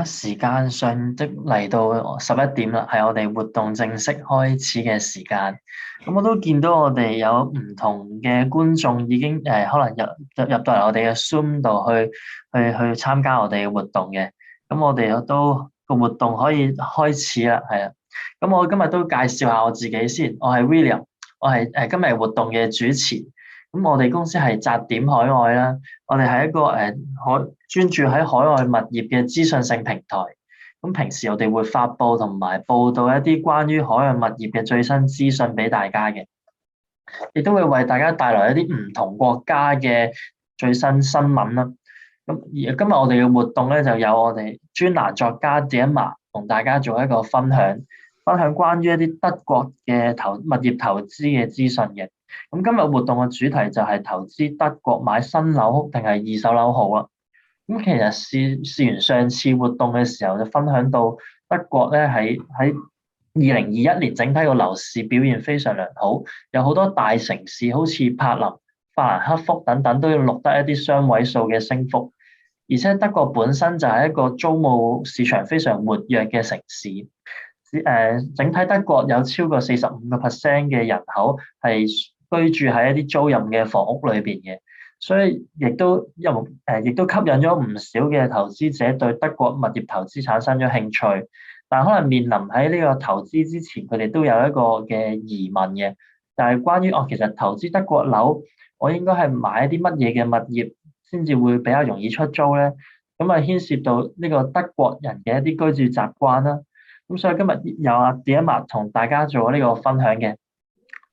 時間上即嚟到11點啦，係我哋活動正式開始嘅時間。咁我都見到我哋有唔同嘅觀眾已經可能入到嚟我哋嘅 Zoom 度去參加我哋嘅活動嘅。咁我哋都個活動可以開始啦，係啊。咁我今日都介紹下我自己先，我係 William，我係今日活動嘅主持。咁我哋公司係澤點海外啦，我哋係一個專注喺海外物業嘅資訊性平台。咁平時我哋會發布同埋報道一啲關於海外物業嘅最新資訊俾大家嘅，亦都會為大家帶來一啲唔同國家嘅最新新聞啦。咁而今日我哋嘅活動咧，就有我哋專欄作家 Emma 同大家做一個分享關於一啲德國嘅物業投資嘅資訊嘅。咁今日活動嘅主題就係投資德國買新樓定係二手樓好啦。咁其實試完上次活動嘅時候，就分享到德國咧喺2021年整體個樓市表現非常良好，有好多大城市好似柏林、法蘭克福等等都要錄得一啲雙位數嘅升幅。而且德國本身就係一個租務市場非常活躍嘅城市。整體德國有超過45% 嘅人口係居住喺一啲租賃嘅房屋裏邊嘅，所以亦都吸引咗唔少嘅投資者對德國物業投資產生咗興趣。但可能面臨喺呢個投資之前，佢哋都有一個嘅疑問嘅，就係關於其實投資德國樓，我應該係買一啲乜嘢嘅物業先至會比較容易出租咧？咁牽涉到呢個德國人嘅一啲居住習慣啦。咁所以今日有阿 Emma 同大家做呢個分享嘅。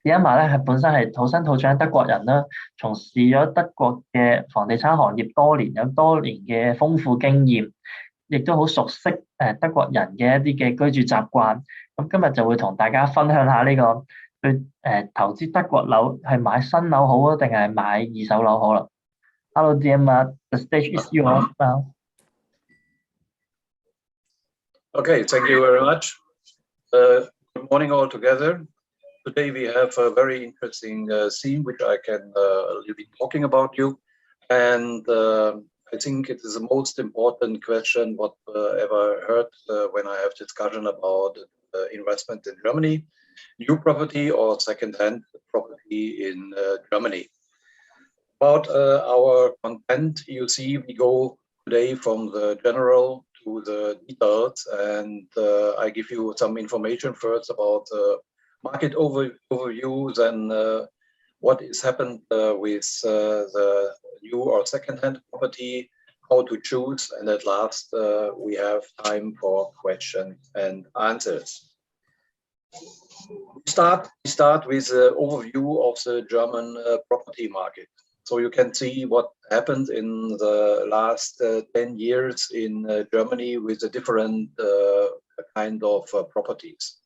Emma 咧本身係土生土長德國人啦，從事咗德國嘅房地產行業多年，有多年嘅豐富經驗，亦都好熟悉德國人嘅一啲嘅居住習慣。咁今日就會同大家分享下呢個對投資德國樓係買新樓好啊，定係買二手樓好啦。Hello, Emma, the stage is yours now. Okay, thank you very much. Good morning all together. Today we have a very interesting theme which I can be talking about you, and I think it is the most important question what ever heard when I have discussion about investment in Germany, new property or second-hand property in Germany. About our content, you see we go today from the general to the details, and I give you some information first about market overview, then what is happened with the new or second-hand property, how to choose, and at last we have time for questions and answers. We start with the overview of the German property market. So you can see what happened in the last 10 years in Germany with the different kind of properties.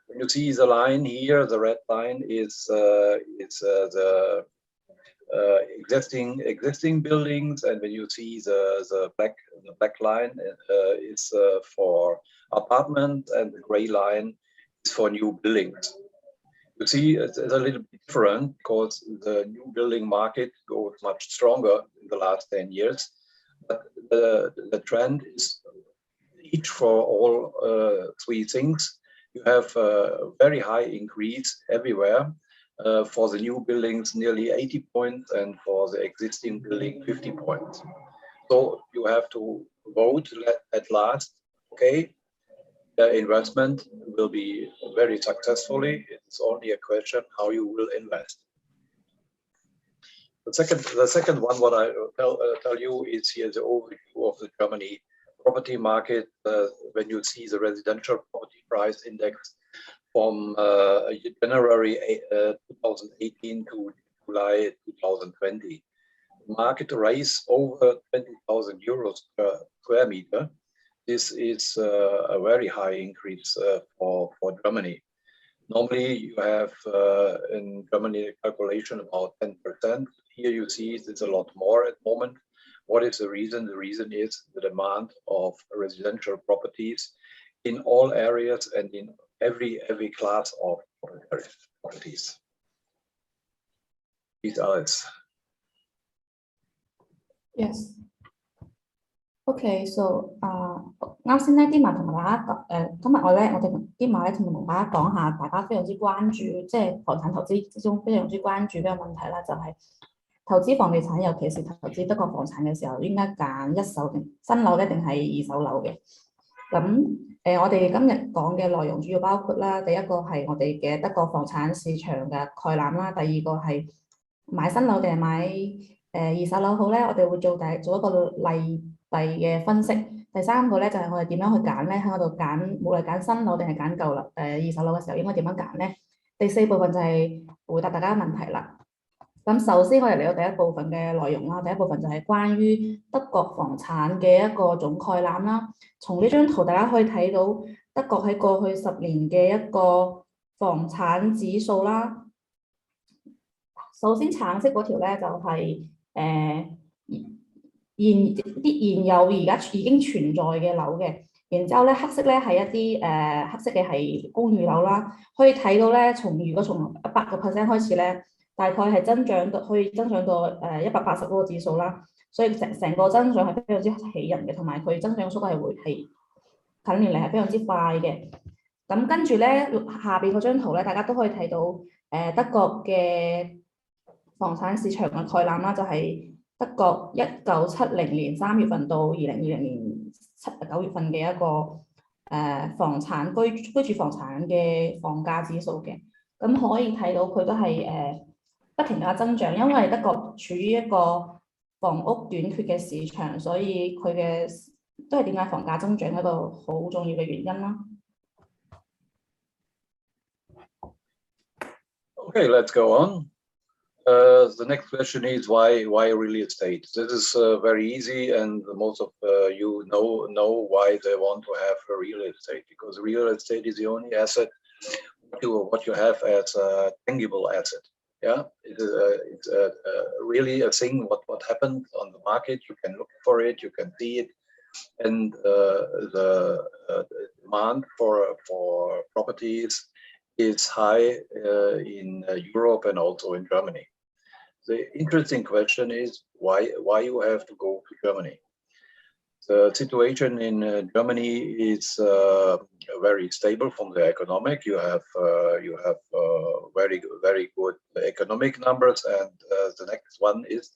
When you see the line here, the red line is the existing buildings, and when you see the black line is for apartment, and the gray line is for new buildings. You see, it's a little bit different because the new building market goes much stronger in the last 10 years. But the trend is each for all three things. You have a very high increase everywhere. For the new buildings, nearly 80 points, and for the existing building, 50 points. So you have to vote at last, okay, the investment will be very successfully. It's only a question how you will invest. The second one, what I tell you is here the overview of the Germany property market. When you see the residential property price index from January 2018 to July 2020, the market raised over 20,000 euros per square meter. This is a very high increase for Germany. Normally you have in Germany a calculation about 10%. Here you see it's a lot more at the moment. What is the reason? The reason is the demand of residential properties in all areas and in every class of properties. Please, Alice. Yes. Okay, so 啱先咧，啲馬同大家講，今日我哋啲馬咧同大家講下，大家非常之關注，即係房產投資之中非常之關注嘅問題啦，就係投資房地產，尤其是投資德國房產嘅時候，應該揀一手定新樓咧，定係二手樓嘅？咁我哋今日講嘅內容主要包括啦，第一個係我哋嘅德國房產市場嘅概覽啦，第二個係買新樓定係買二手樓好咧，我哋會做一個例題嘅分析。第三個咧就係我哋點樣去揀咧，喺我度揀，無論揀新樓定係揀舊樓二手樓嘅時候，應該點樣揀咧？第四部分就係回答大家嘅問題啦。咁首先我哋嚟到第一部分嘅內容啦，第一部分就係關於德國房產嘅一個總概覽啦。從呢張圖大家可以睇到德國喺過去10年嘅一個房產指數啦。首先橙色嗰條咧就係現有而家已經存在嘅樓嘅，然之後咧黑色咧係一啲黑色嘅係公寓樓啦。可以睇到咧，如果從100% 開始咧，大概係可以增長到180嗰個指數啦。所以成個增長係非常之喜人嘅，同埋佢增長速度係近年嚟係非常之快嘅。咁跟住咧下邊嗰張圖咧，大家都可以睇到德國嘅房產市場嘅概覽啦，就係德國1970年3月份到2020年9月份嘅一個房產居住房產嘅房價指數嘅。咁可以睇到佢都係不停嘅增長，因為德國處於一個房屋短缺嘅市場，所以佢嘅都係點解房價增長一個好重要嘅原因啦。Okay, let's go on. The next question is why real estate? This is very easy, and most of you know why they want to have a real estate, because real estate is the only asset what you have as a tangible asset. Yeah, it's really a thing. What happened on the market? You can look for it, you can see it, and the demand for properties is high in Europe and also in Germany. The interesting question is why you have to go to Germany. The situation in Germany is very stable from the economic. You have very good economic numbers, and the next one is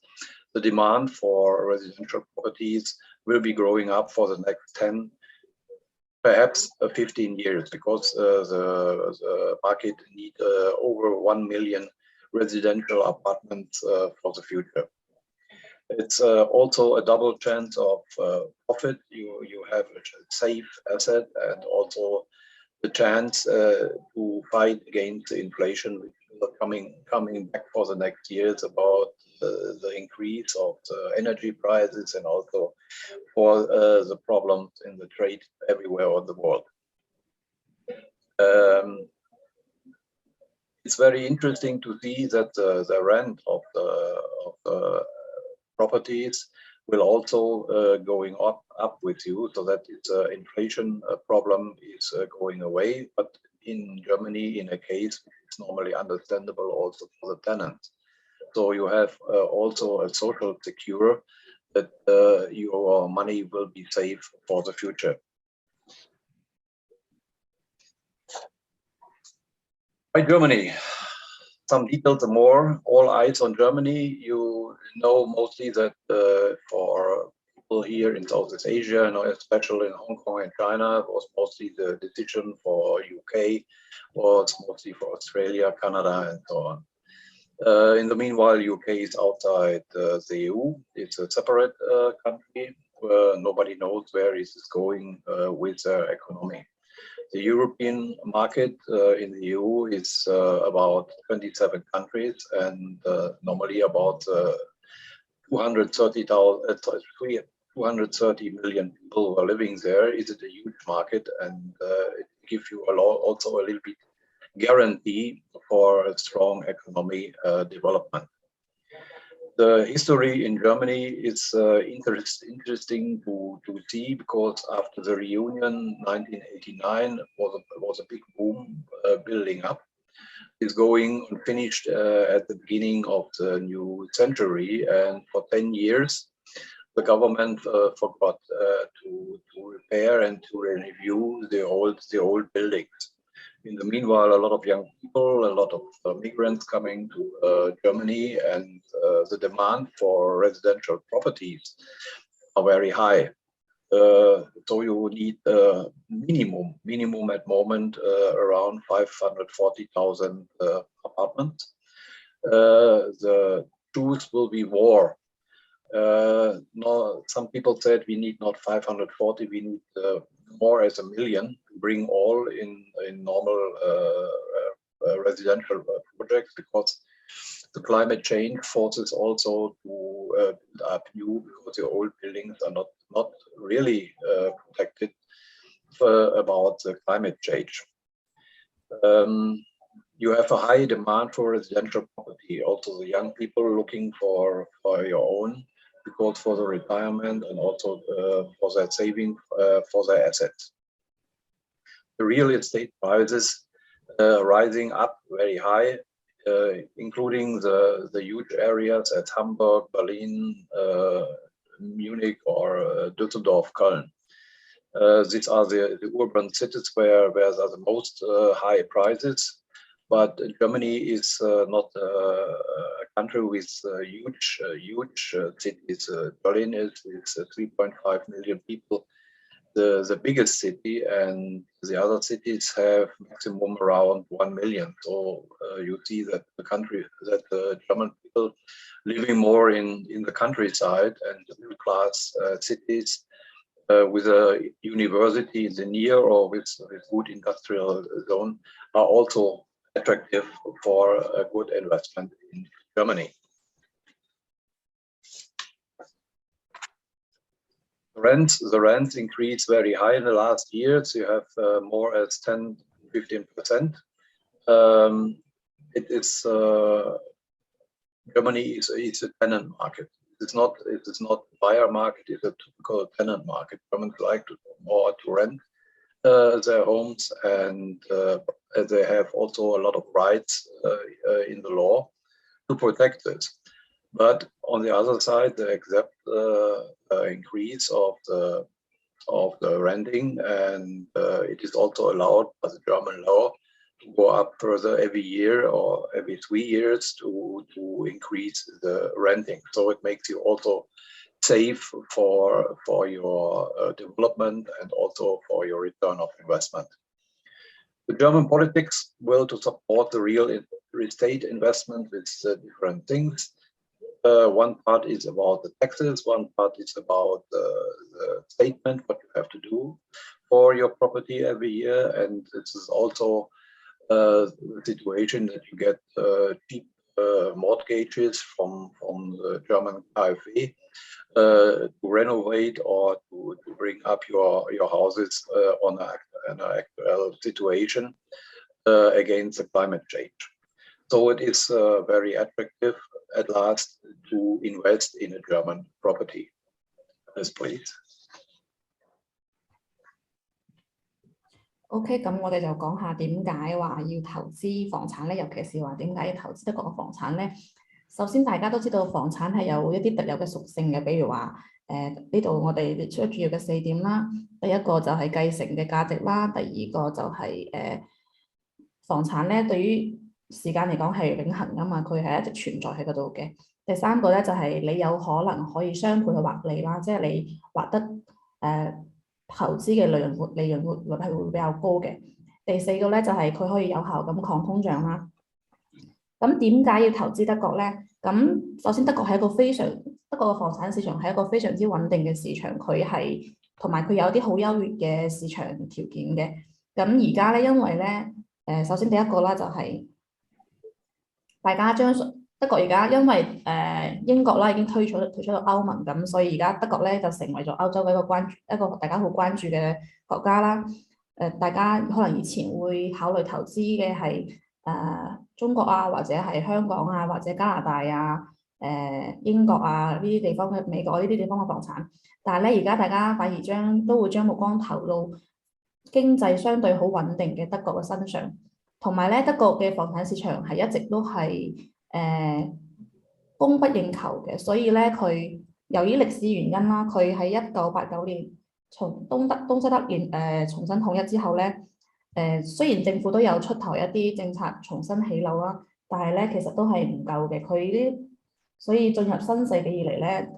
the demand for residential properties will be growing up for the next 10, perhaps 15 years, because the market needs over 1 million residential apartments for the future. It's also a double chance of profit. You have a safe asset and also the chance to fight against the inflation, which is coming back for the next years, about the increase of the energy prices and also for the problems in the trade everywhere in the world. It's very interesting to see that the rent of the properties will also going up with you, so that it's inflation problem is going away. But in Germany, in a case, it's normally understandable also for the tenants. So you have also a social secure that your money will be safe for the future. By Germany, some details more. All eyes on Germany. You know mostly that for people here in Southeast Asia, and especially in Hong Kong and China, was mostly the decision for UK, was mostly for Australia, Canada, and so on. In the meanwhile, UK is outside the EU. It's a separate country where nobody knows where it is going with their economy. The European market in the EU is about 27 countries, and normally about 230 million people are living there. It's a huge market, and it gives you also a little bit guarantee for a strong economy development. The history in Germany is interesting to see, because after the reunion 1989 was a big boom building up. It's going finished at the beginning of the new century, and for 10 years the government forgot to repair and to review the old buildings. In the meanwhile, a lot of young people, a lot of migrants coming to Germany, and the demand for residential properties are very high. So you need minimum at moment around 540,000 apartments. The truth will be war. No, some people said we need not 540, we need more as 1 million to bring all in normal residential projects, because the climate change forces also to build up new, because the old buildings are not really protected about the climate change. You have a high demand for residential property. Also, the young people looking for your own, because for the retirement and also for their saving for their assets. The real estate prices rising up very high, including the huge areas at Hamburg, Berlin, Munich, or Düsseldorf, Köln. These are the urban cities where there are the most high prices. But Germany is not a country with huge cities. Berlin is 3.5 million people, the biggest city, and the other cities have maximum around 1 million. So you see that the German people living more in the countryside, and the middle class cities with a university in the near or with good industrial zone are also attractive for a good investment in Germany. The rents increased very high in the last years. You have more as 10-15%. It is Germany is a tenant market. It is not buyer market. It's a typical tenant market. Germans like to rent their homes, and they have also a lot of rights in the law to protect this. But on the other side, they accept increase of the renting, and it is also allowed by the German law to go up further every year or every 3 years to increase the renting. So it makes you also safe for your development and also for your return of investment. The German politics will to support the real estate investment with different things. One part is about the taxes, one part is about the statement, what you have to do for your property every year, and this is also the situation that you get cheap mortgages from the German KfW to renovate or to bring up your houses on an actual situation against the climate change. So it is very attractive at last to invest in a German property. Yes, please. OK， 咁我哋就講下點解話要投資房產咧，尤其是話點解要投資德國嘅房產咧。首先大家都知道房產係有一啲特有嘅屬性嘅，比如話呢度我哋列出主要嘅4點啦。第一個就係繼承嘅價值啦，第二個就係房產咧對於時間嚟講係永恆噶嘛，佢係一直存在喺嗰度嘅。第三個咧就係你有可能可以雙倍去獲利啦，即係你獲得投資嘅利潤率係會比較高嘅。第四個咧就係佢可以有效咁抗通脹啦。咁點解要投資德國咧？咁首先德國係一個德國嘅房產市場係一個非常之穩定嘅市場，佢係同埋佢有啲好優越嘅市場條件嘅。咁而家咧因為咧首先第一個啦就係大家將德國而家因為英國啦已經退出到歐盟，咁所以而家德國咧就成為咗歐洲嘅一個大家好關注嘅國家啦。大家可能以前會考慮投資嘅係中國啊，或者係香港啊，或者加拿大啊、英國啊呢啲地方嘅美國呢啲地方嘅房產，但係咧而家大家反而都會將目光投到經濟相對好穩定嘅德國嘅身上，同埋咧德國嘅房產市場係一直都係供不應求嘅，所以咧佢由於歷史原因啦，佢喺1989年從東西德重新統一之後咧，雖然政府都有出台一啲政策重新起樓啦，但係咧其實都係唔夠嘅。所以進入新世紀以嚟咧，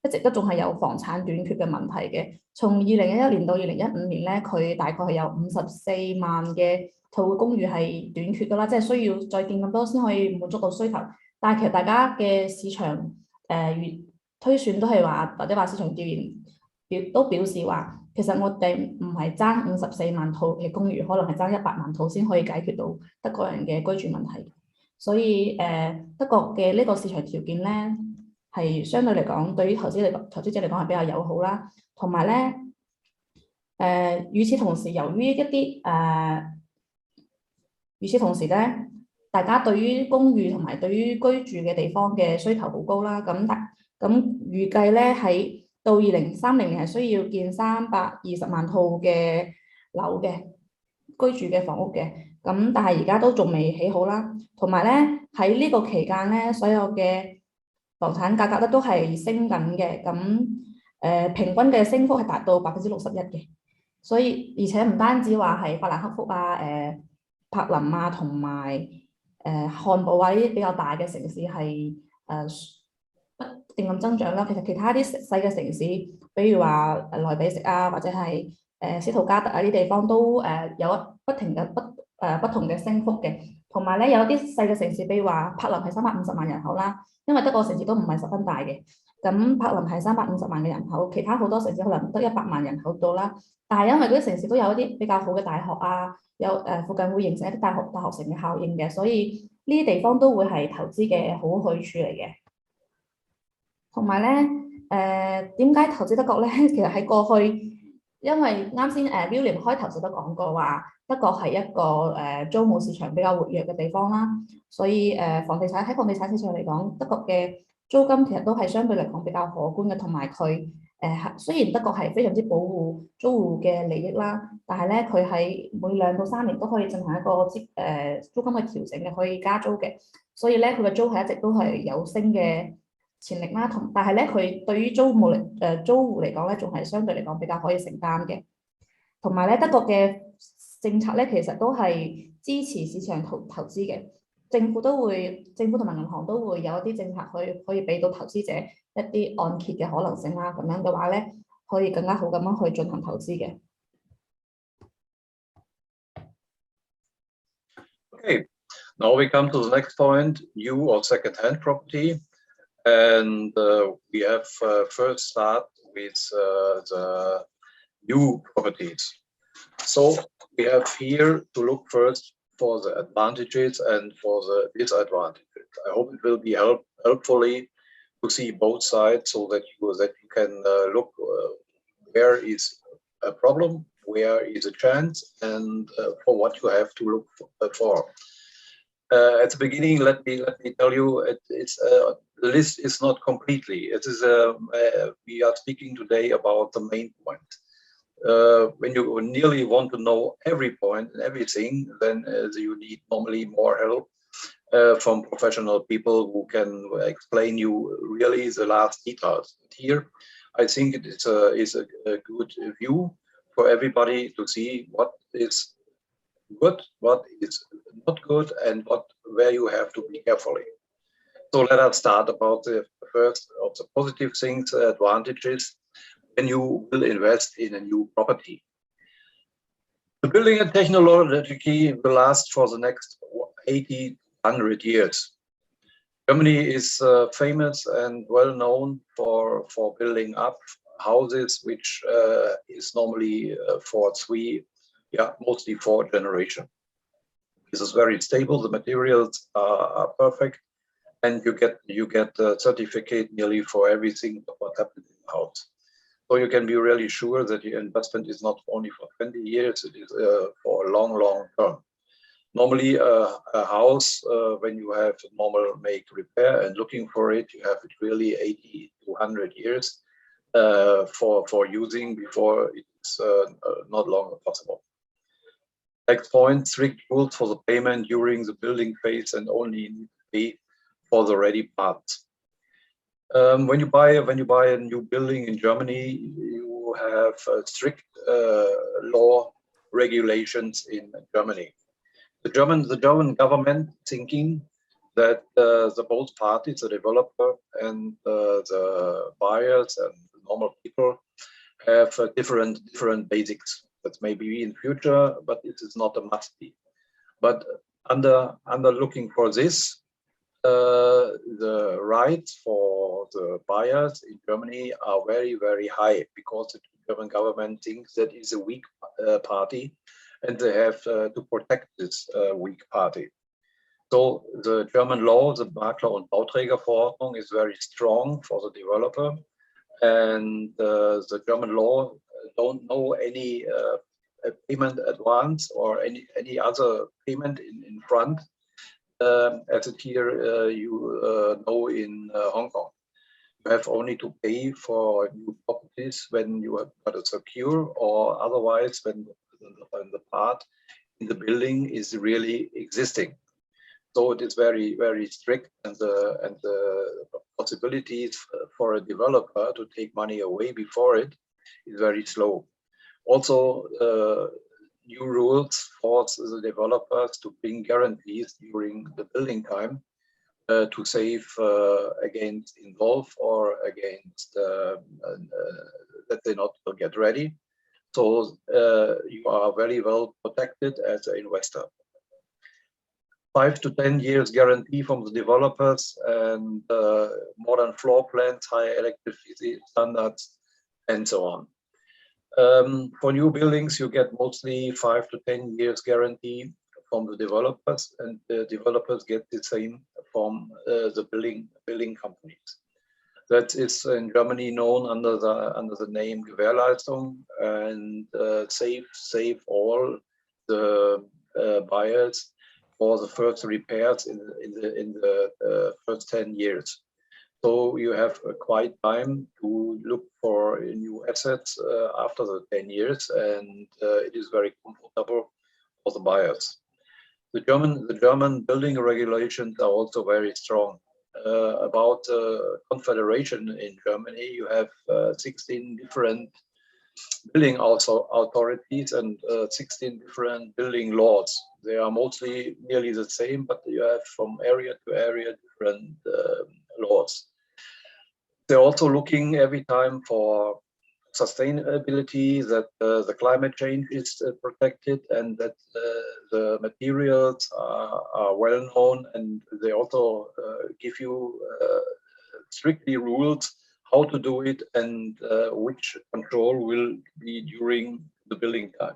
一直都仲係有房產短缺嘅問題嘅。從2011年到2015年咧，佢大概係有54萬嘅套公寓係短缺㗎啦，即係需要再建咁多先可以滿足到需求。但係其實大家嘅市場推算都係話，或者話市場調研都表示話，其實我哋唔係爭54萬套嘅公寓，可能係爭100萬套先可以解決到德國人嘅居住問題。所以德國嘅呢個市場條件咧，係相對嚟講，對於投資者嚟講係比較友好啦。同埋咧，與此同時，由於一啲與此同時咧，大家對於公寓同埋對於居住嘅地方嘅需求好高啦。咁預計咧喺到2030年係需要建320萬套嘅樓嘅居住嘅房屋嘅。咁但係而家都仲未起好啦。同埋咧喺呢個期間咧，所有嘅房產價格咧都係升緊嘅。咁平均嘅升幅係達到61%嘅。所以而且唔單止話係法蘭克福啊、柏林啊同埋漢堡啊呢啲比較大嘅城市係不斷咁增長啦。其實其他啲細嘅城市，比如話萊比錫啊，或者係斯圖加特啊啲地方都有不同嘅升幅嘅。同埋咧有啲細嘅城市，比如話柏林係350萬人口啦，因為德國城市都唔係十分大嘅。咁柏林係350萬嘅人口，其他好多城市可能得100萬人口到啦。但係因為嗰啲城市都有一啲比較好嘅大學啊，有附近會形成一啲大學城嘅效應嘅，所以呢啲地方都會係投資嘅好去處嚟嘅。同埋咧，點解投資德國咧？其實喺過去，因為啱先William 開頭時都講過話，德國係一個租務市場比較活躍嘅地方啦，所以喺房地產市場嚟講，德國嘅租金其實都係相對嚟講比較可觀嘅。同埋佢雖然德國係非常之保護租戶嘅利益啦，但係咧佢喺每2到3年都可以進行一個租金嘅調整嘅，可以加租嘅。所以咧佢嘅租係一直都係有升嘅潛力啦。但係咧佢對於租戶嚟講咧，仲係相對嚟講比較可以承擔嘅。同埋咧德國嘅政策咧，其實都係支持市場投資嘅。政府同埋銀行都會有一啲政策可以俾到投資者一啲按揭嘅可能性啦。咁樣嘅話咧，可以更加好咁樣去進行投資嘅。Okay, now we come to the next point, new or second-hand property. And we have first start with the new properties. So we have here to look first for the advantages and for the disadvantages. I hope it will be helpfully to see both sides so that you can look where is a problem, where is a chance, and for what you have to look for. At the beginning, let me tell you, the list is not completely. It is we are speaking today about the main point. When you nearly want to know every point and everything, then you need normally more help from professional people who can explain you really the last details. Here, I think it is a good view for everybody to see what is good, what is not good, and where you have to be carefully. So let us start about the first of the positive things, advantages, when you will invest in a new property. The building and technology will last for the next 80, 100 years. Germany is famous and well known for building up houses, which is normally for mostly 4 generations. This is very stable. The materials are perfect, and you get a certificate nearly for everything what happens in the house. So you can be really sure that the investment is not only for 20 years; it is for a long, long term. Normally, a house when you have normal make repair and looking for it, you have it really 80 to 100 years for using before it's not longer possible. Next point, strict rules for the payment during the building phase and only need to pay for the ready parts. When you buy a new building in Germany, you have strict law regulations in Germany. The German government thinking that the both parties, the developer and the buyers and the normal people, have different basics. That may be in future, but it is not a must be. But under looking for this, the rights for the buyers in Germany are very high, because the German government thinks that is a weak party, and they have to protect this weak party. So the German law, the Makler- und Bauträgerverordnung, is very strong for the developer, and the German law don't know any payment advance or any other payment in front, as it here you know in Hong Kong. You have only to pay for new properties when you have got a secure, or otherwise when the part in the building is really existing. So it is very strict, and the possibilities for a developer to take money away before it is very slow. Also, new rules force the developers to bring guarantees during the building time to save against involve or against that they not get ready. So you are very well protected as an investor. 5 to 10 years guarantee from the developers, and modern floor plans, high electricity standards, and so on. For new buildings, you get mostly 5 to 10 years guarantee from the developers, and the developers get the same from the building companies. That is in Germany known under the name Gewährleistung, and save all the buyers for the first repairs in the first 10 years. So you have quite time to look for new assets after the 10 years, and it is very comfortable for the buyers. The German building regulations are also very strong. About confederation in Germany, you have 16 different building authorities and 16 different building laws. They are mostly nearly the same, but you have from area to area different laws. They're also looking every time for sustainability, that the climate change is protected, and that the materials are well known, and they also give you strictly rules how to do it, and which control will be during the building time.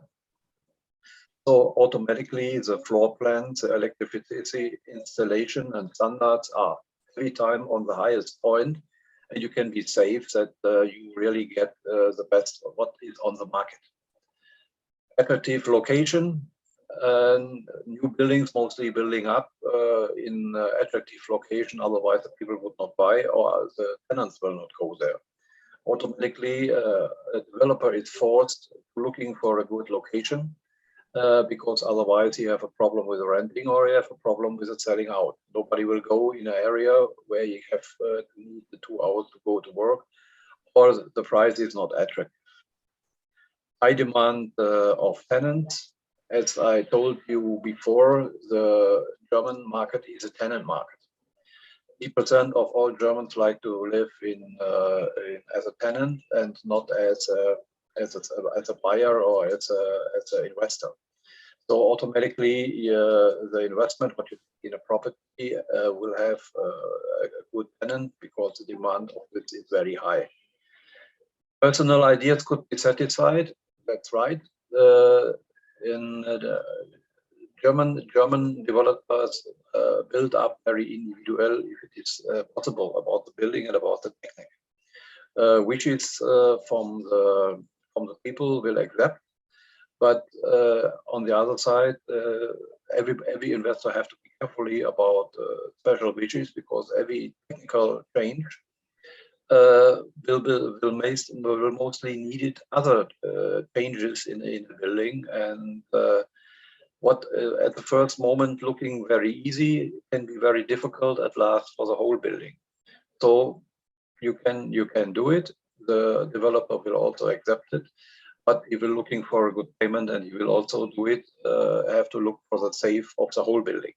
So automatically the floor plans, the electricity installation and standards are every time on the highest point, and you can be safe that you really get the best of what is on the market. Attractive location, and new buildings mostly building up in attractive location, otherwise the people would not buy, or the tenants will not go there. Automatically a developer is forced looking for a good location, because otherwise you have a problem with renting, or you have a problem with it selling out. Nobody will go in an area where you have to need the 2 hours to go to work, or the price is not attractive. High demand of tenants. As I told you before, the German market is a tenant market. 80% of all Germans like to live as a tenant, and not as a buyer or as an investor. So automatically the investment what you in a property will have a good tenant, because the demand of it is very high. Personal ideas could be satisfied. That's right. German developers build up very individual, if it is possible, about the building and about the technique, which is from the people will accept. But on the other side, every investor have to be carefully about special wishes, because every technical change will mostly need other changes in the building, and what at the first moment looking very easy can be very difficult at last for the whole building. So you can do it. The developer will also accept it, but if you're looking for a good payment, and you will also do it, have to look for the safe of the whole building.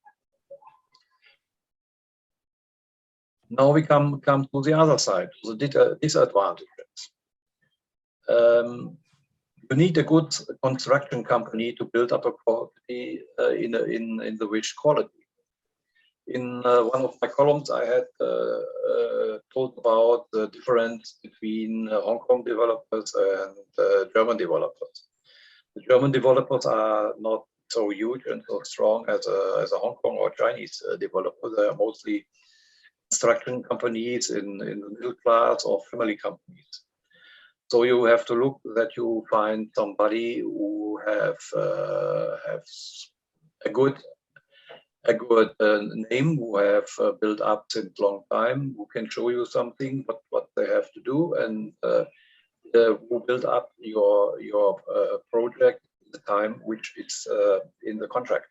Now we come to the other side, to the disadvantages. You need a good construction company to build up a property in the wish quality. In one of my columns, I had told about the difference between Hong Kong developers and German developers. The German developers are not so huge and so strong as a Hong Kong or Chinese developer. They are mostly construction companies in the middle class or family companies. So you have to look that you find somebody who have a good name, who have built up since long time, who can show you something what they have to do, and who build up your project in the time which is in the contract.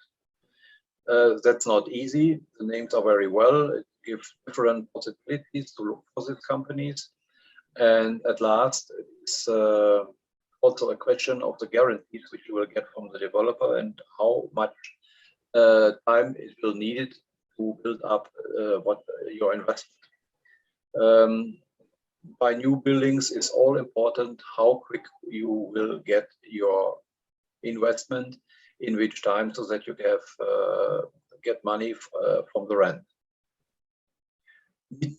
That's not easy. The names are very well. It gives different possibilities to look for these companies. And at last, it's also a question of the guarantees which you will get from the developer and how much time it will need to build up what your investment. By new buildings, it's all important how quick you will get your investment, in which time, so that you get money from the rent.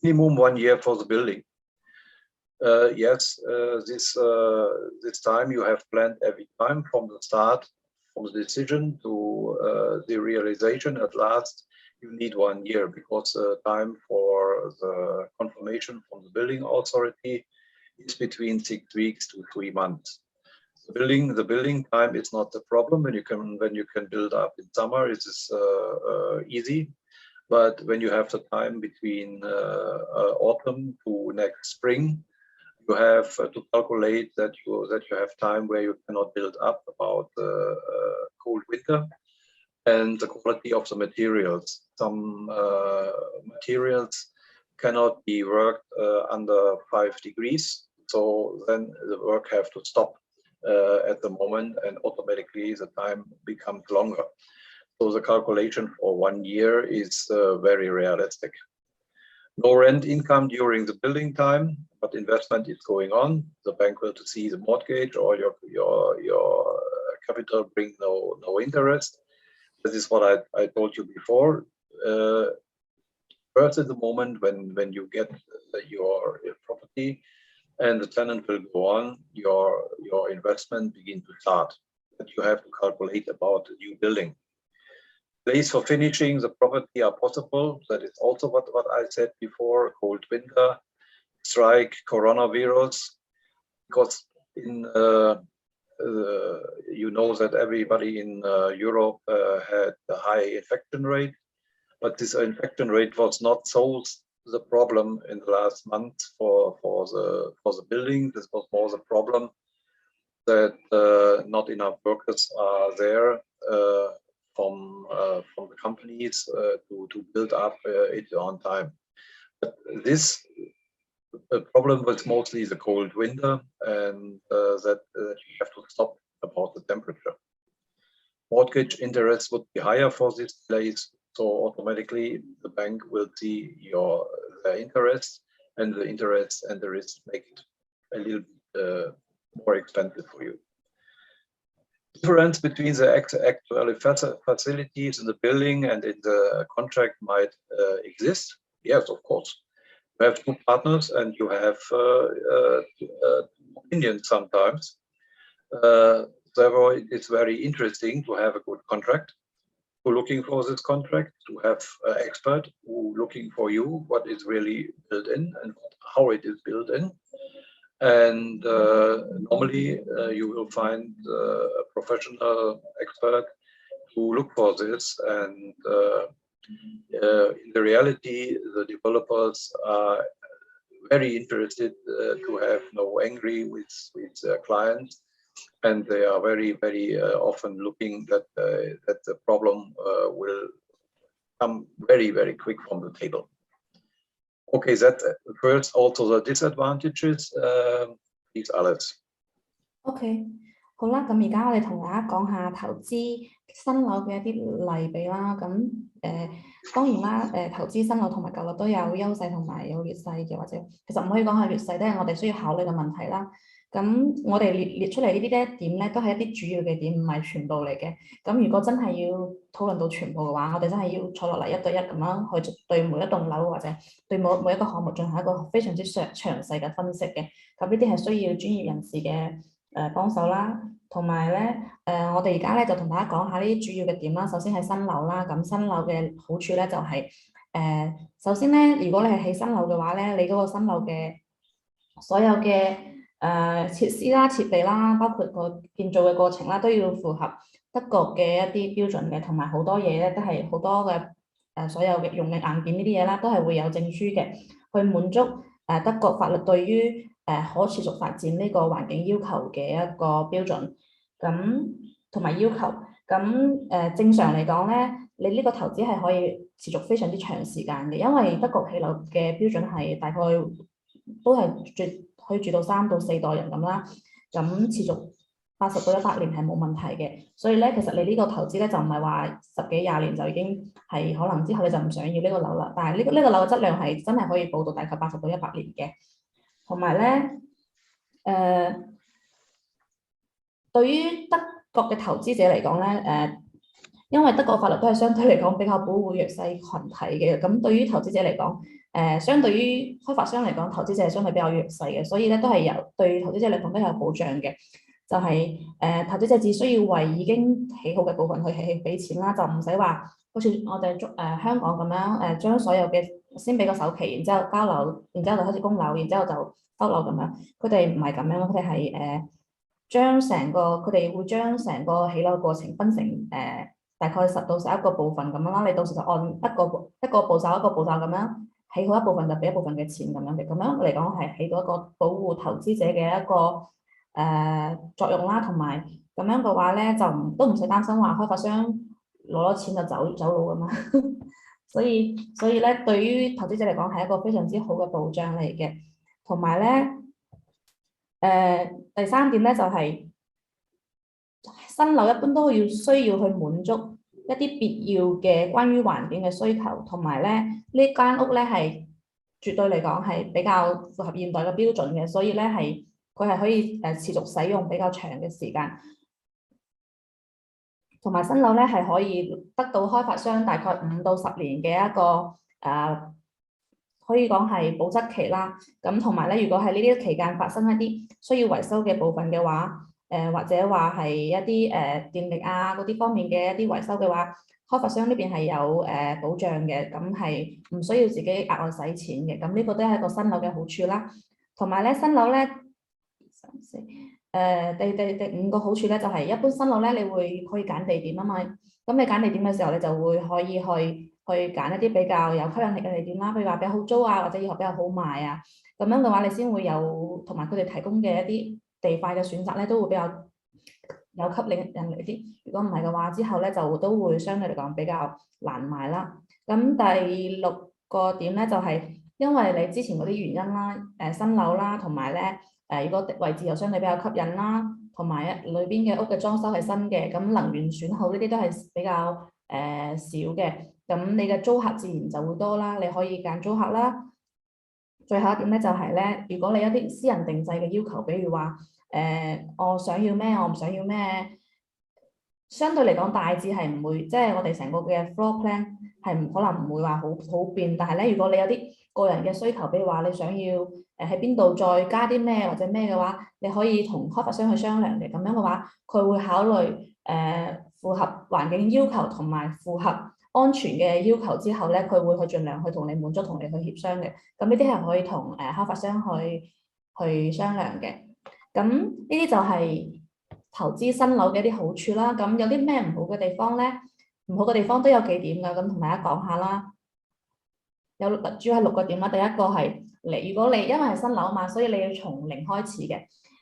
Minimum 1 year for the building. Yes, this time you have planned every time from the start, from the decision to the realization. At last, you need 1 year, because the time for the confirmation from the building authority is between 6 weeks to 3 months. The building time is not the problem. When you can build up in summer, it is easy. But when you have the time between autumn to next spring, you have to calculate that you have time where you cannot build up about the cold winter, and the quality of the materials. Some materials cannot be worked under 5 degrees, so then the work have to stop at the moment, and automatically the time becomes longer. So the calculation for 1 year is very realistic. No rent income during the building time, but investment is going on. The bank will see the mortgage or your capital bring no interest. This is what I told you before. First, at the moment when you get your property and the tenant will go on, your investment begin to start. But you have to calculate about the new building. Days for finishing the property are possible. That is also what I said before: cold winter, strike, coronavirus. Because in you know that everybody in Europe had a high infection rate, but this infection rate was not so the problem in the last month for the building. This was more the problem that not enough workers are there from the companies to build up it on time. But this problem was mostly the cold winter, and that you have to stop about the temperature. Mortgage interest would be higher for this place, so automatically the bank will see the interest, and the interest and the risk make it a little bit more expensive for you. Difference between the actual facilities in the building and in the contract might exist. Yes, of course. You have two partners and you have opinions sometimes. Therefore, it's very interesting to have a good contract. To looking for this contract, to have an expert who looking for you what is really built in and how it is built in. And normally you will find a professional expert to look for this. And in the reality, the developers are very interested to have no angry with their clients, and they are very, very often looking that the problem will come very, very quick from the table. Okay, that first also the disadvantages. Please, Alex. OK， 好啦，咁而家我哋同大家講下投資新樓嘅一啲例比啦。咁當然啦，投資新樓同埋舊樓都有優勢同埋有劣勢嘅，或者其實唔可以講係劣勢，都係我哋需要考慮嘅問題啦。咁我哋列出嚟呢啲點咧，都係一啲主要嘅點，唔係全部嚟嘅。咁如果真係要討論到全部嘅話，我哋真係要坐落嚟一對一咁樣去對每一棟樓或者對每一個項目進行一個非常之詳細嘅分析嘅。咁呢啲係需要專業人士嘅幫手啦。同埋咧我哋而家咧就同大家講下呢啲主要嘅點啦。首先係新樓啦，咁新樓嘅好處咧就係首先咧，如果你係起新樓嘅話咧，你嗰個新樓嘅所有嘅設施啦、設備啦，包括個建造嘅過程啦，都要符合德國嘅一啲標準嘅，同埋好多嘢咧都係好多嘅所有嘅用嘅硬件呢啲嘢啦，都係會有證書嘅，去滿足德國法律對於可持續發展呢個環境要求嘅一個標準，咁同埋要求，咁正常嚟講咧，你呢個投資係可以持續非常之長時間嘅，因為德國起樓嘅標準係大概都係可以住到3到4代人咁啦，咁持續80到100年係冇問題嘅，所以咧其實你呢個投資咧就唔係話10幾20年就已經係可能之後你就唔想要呢個樓啦，但係呢個樓嘅質量係真係可以保到大概80到100年嘅，同埋咧對於德國嘅投資者嚟講咧因為德國法律都係相對嚟講比較保護弱勢群體嘅，咁對於投資者嚟講，相對於開發商嚟講，投資者係相對比較弱勢嘅，所以咧都係對投資者嚟講都有保障嘅。就係投資者只需要為已經起好嘅部分去俾錢啦，就唔使話好似我哋香港咁樣將所有嘅先俾個首期，然之後交樓，然之後就開始供樓，然之後就收樓咁樣。佢哋唔係咁樣，佢哋係佢哋會將成個起樓過程分成大概10到11個部分咁樣啦，你到時就按一個步驟咁樣起好一部分就俾一部分嘅錢咁樣嘅，咁樣嚟講係起到一個保護投資者嘅一個作用啦，同埋咁樣嘅話咧就都唔使擔心話開發商攞咗錢就走佬咁嘛，所以咧對於投資者嚟講係一個非常之好嘅保障嚟嘅，同埋咧第3點咧就係新樓一般都需要去滿足一啲必要嘅關於環境嘅需求，同埋咧呢間屋咧係絕對嚟講係比較符合現代嘅標準嘅，所以咧佢係可以持續使用比較長嘅時間，同埋新樓咧係可以得到開發商大概5到10年嘅一個可以講係保質期啦。咁同埋咧，如果喺呢啲期間發生一啲需要維修嘅部分嘅話，或者話係一啲電力啊嗰啲方面嘅一啲維修嘅話，開發商呢邊係有保障嘅，咁係唔需要自己額外使錢嘅。咁呢個都係一個新樓嘅好處啦。同埋咧，新樓咧第5個好處咧就係一般新樓咧，你可以揀地點啊嘛。咁你揀地點嘅時候，你就會可以去揀一啲比較有吸引力嘅地點啦，譬如話比較好租啊，或者以後比較好賣啊。咁樣嘅話，你先會有同埋佢哋提供嘅一啲地塊嘅選擇咧，都會比較有吸引力啲。如果唔係嘅話，之後咧就都會相對嚟講比較難賣啦。咁第6個點咧就係因為你之前嗰啲原因啦，新樓啦，同埋咧如果位置又相對比較吸引啦，同埋裏邊嘅屋嘅裝修係新嘅，咁能源損耗呢啲都係比較少嘅。咁你嘅租客自然就會多啦，你可以揀租客啦。最後一點咧就係咧，如果你有啲私人定制嘅要求，比如話我想要咩，我唔想要咩，相對嚟講大致係唔會，即係我哋成個嘅 floor plan 係可能唔會話好變。但係咧，如果你有啲個人嘅需求，比如話你想要喺邊度再加啲咩或者咩嘅話，你可以同開發商去商量嘅。咁樣嘅話，佢會考慮符合環境要求同埋符合安全嘅要求之後咧，佢會去盡量去同你滿足，同你去協商嘅。咁呢啲係可以同開發商去商量嘅。咁呢啲就係投資新樓嘅一啲好處啦。咁有啲咩唔好嘅地方咧？唔好嘅地方都有幾點㗎，咁同大家講下啦。主要係6個點啦。第一個係如果你因為係新樓嘛，所以你要從零開始嘅。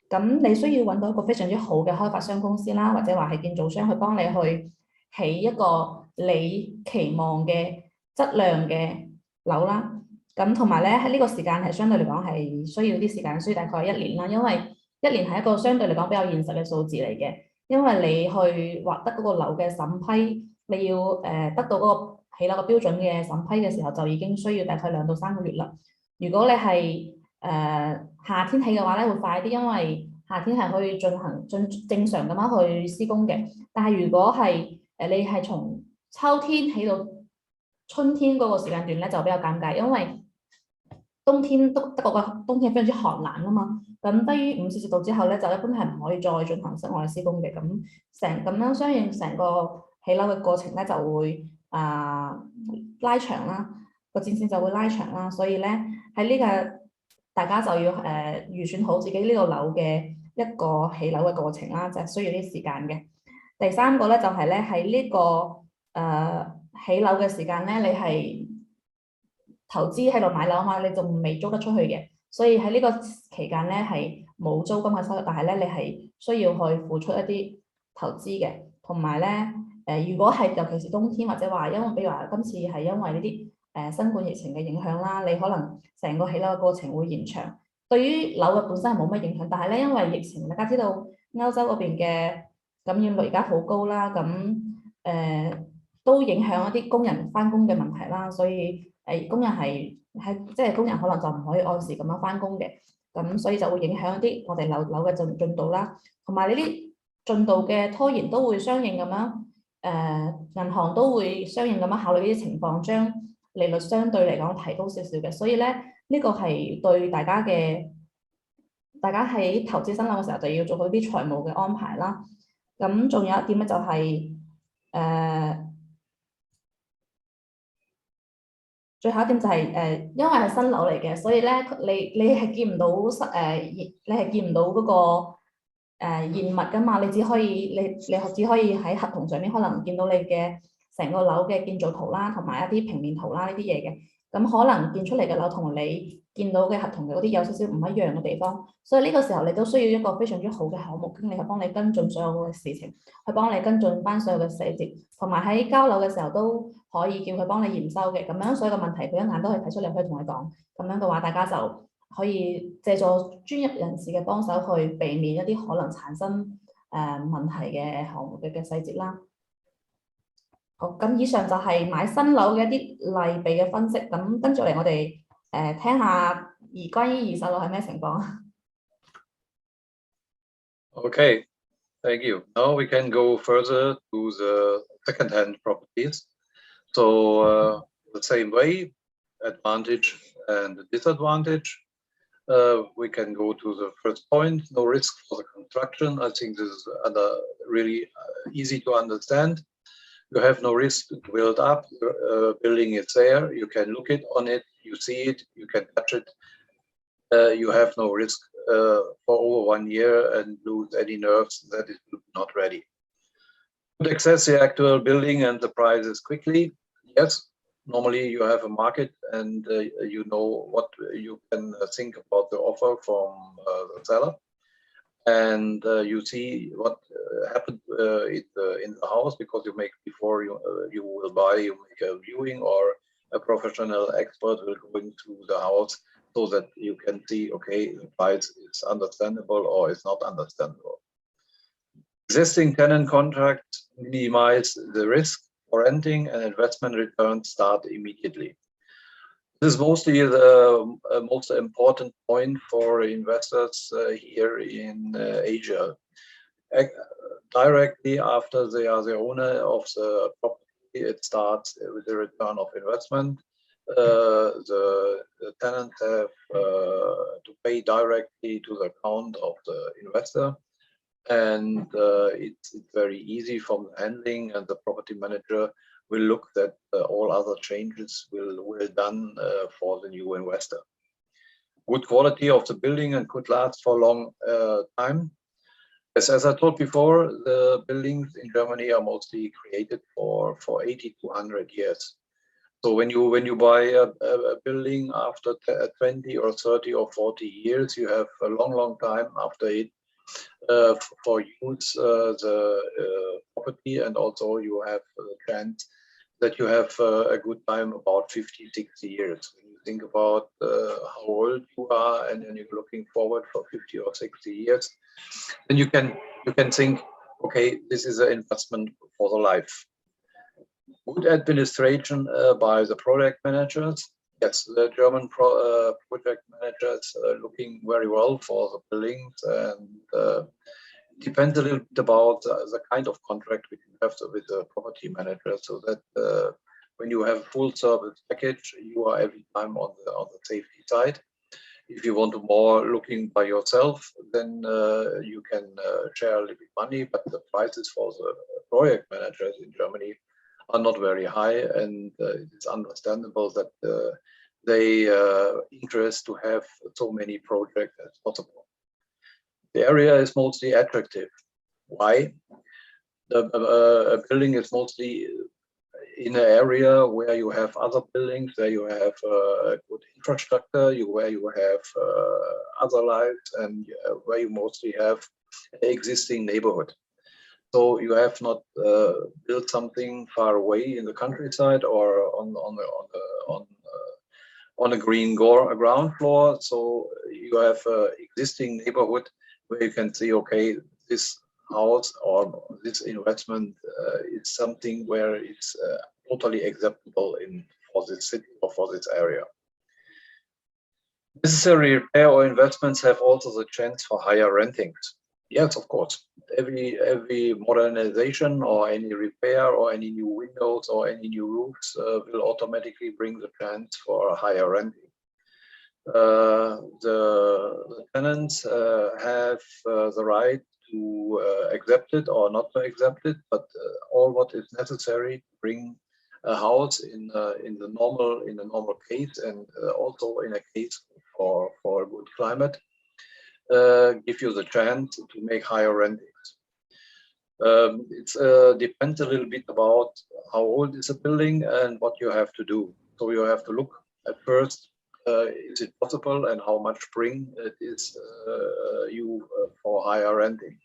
咁你需要揾到一個非常之好嘅開發商公司啦，或者話係建造商去幫你去起一個你期望嘅質量嘅樓啦。咁同埋咧喺呢個時間係相對嚟講係需要啲時間，需要大概1年啦，因為1年係一個相對嚟講比較現實嘅數字嚟嘅，因為你去獲得嗰個樓嘅審批，你要得到嗰個起樓嘅標準嘅審批嘅時候，就已經需要大概2到3個月啦。如果你係夏天起嘅話咧，會快啲，因為夏天係可以正常咁樣去施工嘅。但係如果係你係從秋天起到春天嗰個時間段咧，就比較尷尬，因為冬天德國嘅冬天非常之寒冷啊嘛。咁低於5攝氏度之後咧，就一般係唔可以再進行室外施工嘅。咁樣相應成個起樓嘅過程咧就會拉長啦，個戰線就會拉長啦。所以咧喺呢個大家就要預算好自己呢個樓嘅一個起樓嘅過程啦，就係需要啲時間嘅。第3個咧就係咧喺呢個起樓嘅時間咧，你係投資喺度買樓嘛，你仲未租得出去嘅，所以喺呢個期間咧係冇租金嘅收入，但係咧你係需要去付出一啲投資嘅，同埋咧如果係尤其是冬天或者話因為比如話今次係因為呢啲新冠疫情嘅影響啦，你可能成個起樓嘅過程會延長。對於樓嘅本身係冇乜影響，但係咧因為疫情，大家知道歐洲嗰邊嘅感染率而家好高啦，咁都影響一啲工人翻工嘅問題啦，所以工人即係工人可能就唔可以按時咁樣翻工嘅，咁所以就會影響一啲我哋樓嘅進度啦，同埋呢啲進度嘅拖延都會相應咁樣銀行都會相應咁樣考慮呢啲情況，將利率相對嚟講提高少少嘅，所以咧呢個係對大家喺投資新樓嘅時候就要做好啲財務嘅安排啦。咁仲有一點咧就係最後一點就係因為係新樓嚟嘅，所以咧你係見唔到你係見唔到嗰個現物噶嘛，你只可以喺合同上面可能見到你嘅成個樓嘅建造圖啦，同埋一啲平面圖啦呢啲嘢嘅。咁可能建出嚟嘅樓同你見到嘅合同嘅嗰啲有少少唔一樣嘅地方，所以呢個時候你都需要一個非常之好嘅項目經理去幫你跟進所有嘅事情，去幫你跟進翻所有嘅細節，同埋喺交樓嘅時候都可以叫佢幫你驗收嘅。咁樣所有嘅問題佢一眼都可以睇出嚟，可以同你講。咁樣嘅話，大家就可以借助專業人士嘅幫手去避免一啲可能產生問題嘅項目嘅細節啦。好，咁以上就係買新樓嘅一啲利弊嘅分析。咁跟住嚟，我哋聽下關於二手樓係咩情況。Okay, thank you. Now we can go further to the second-hand properties. So the same way, advantage and disadvantage. We can go to the first point, no risk for the construction. I think this is really easy to understand. You have no risk to build up, building is there, you can look on it, you see it, you can touch it. You have no risk for over 1 year and lose any nerves that is not ready. To access the actual building and the prices quickly, yes, normally you have a market and you know what you can think about the offer from the seller. And you see what happened in the house, because you make before you will buy, you make a viewing, or a professional expert will go into the house so that you can see, okay, the price is understandable or is not understandable. Existing tenant contracts minimize the risk for renting, and investment returns start immediately. This is mostly the most important point for investors here in Asia. Directly after they are the owner of the property, it starts with the return of investment. The tenants have to pay directly to the account of the investor, and it's very easy from the handling, and the property manager will look that all other changes will done for the new investor. Good quality of the building and could last for a long time. As I told before, the buildings in Germany are mostly created for 80 to 100 years. So when you buy a building after 20 or 30 or 40 years, you have a long time after it for use the property, and also you have a chance that you have a good time about 50, 60 years. When you think about how old you are, and then you're looking forward for 50 or 60 years, then you can think, okay, this is an investment for the life. Good administration by the project managers. Yes, the German project managers are looking very well for the buildings, and it depends a little bit about the kind of contract we have with the property manager, so that when you have full service package, you are every time on the safety side. If you want to more looking by yourself, then you can share a little bit money, but the prices for the project managers in Germany are not very high, and it's understandable that they interest to have so many projects as possible. The area is mostly attractive. Why? A building is mostly in an area where you have other buildings, where you have good infrastructure, where you have other lives, and where you mostly have an existing neighborhood. So you have not built something far away in the countryside or on a green ground floor. So you have an existing neighborhood where you can see, okay, this house or this investment is something where it's totally acceptable for this city or for this area. Necessary repair or investments have also the chance for higher rentings. Yes, of course. Every modernization or any repair or any new windows or any new roofs will automatically bring the chance for a higher renting. The tenants have the right to accept it or not to accept it, but all what is necessary to bring a house in the normal case, and also in a case for a good climate, give you the chance to make higher rentings. It depends a little bit about how old is a building and what you have to do. So you have to look at first, is it possible, and how much bring it is you for higher renting.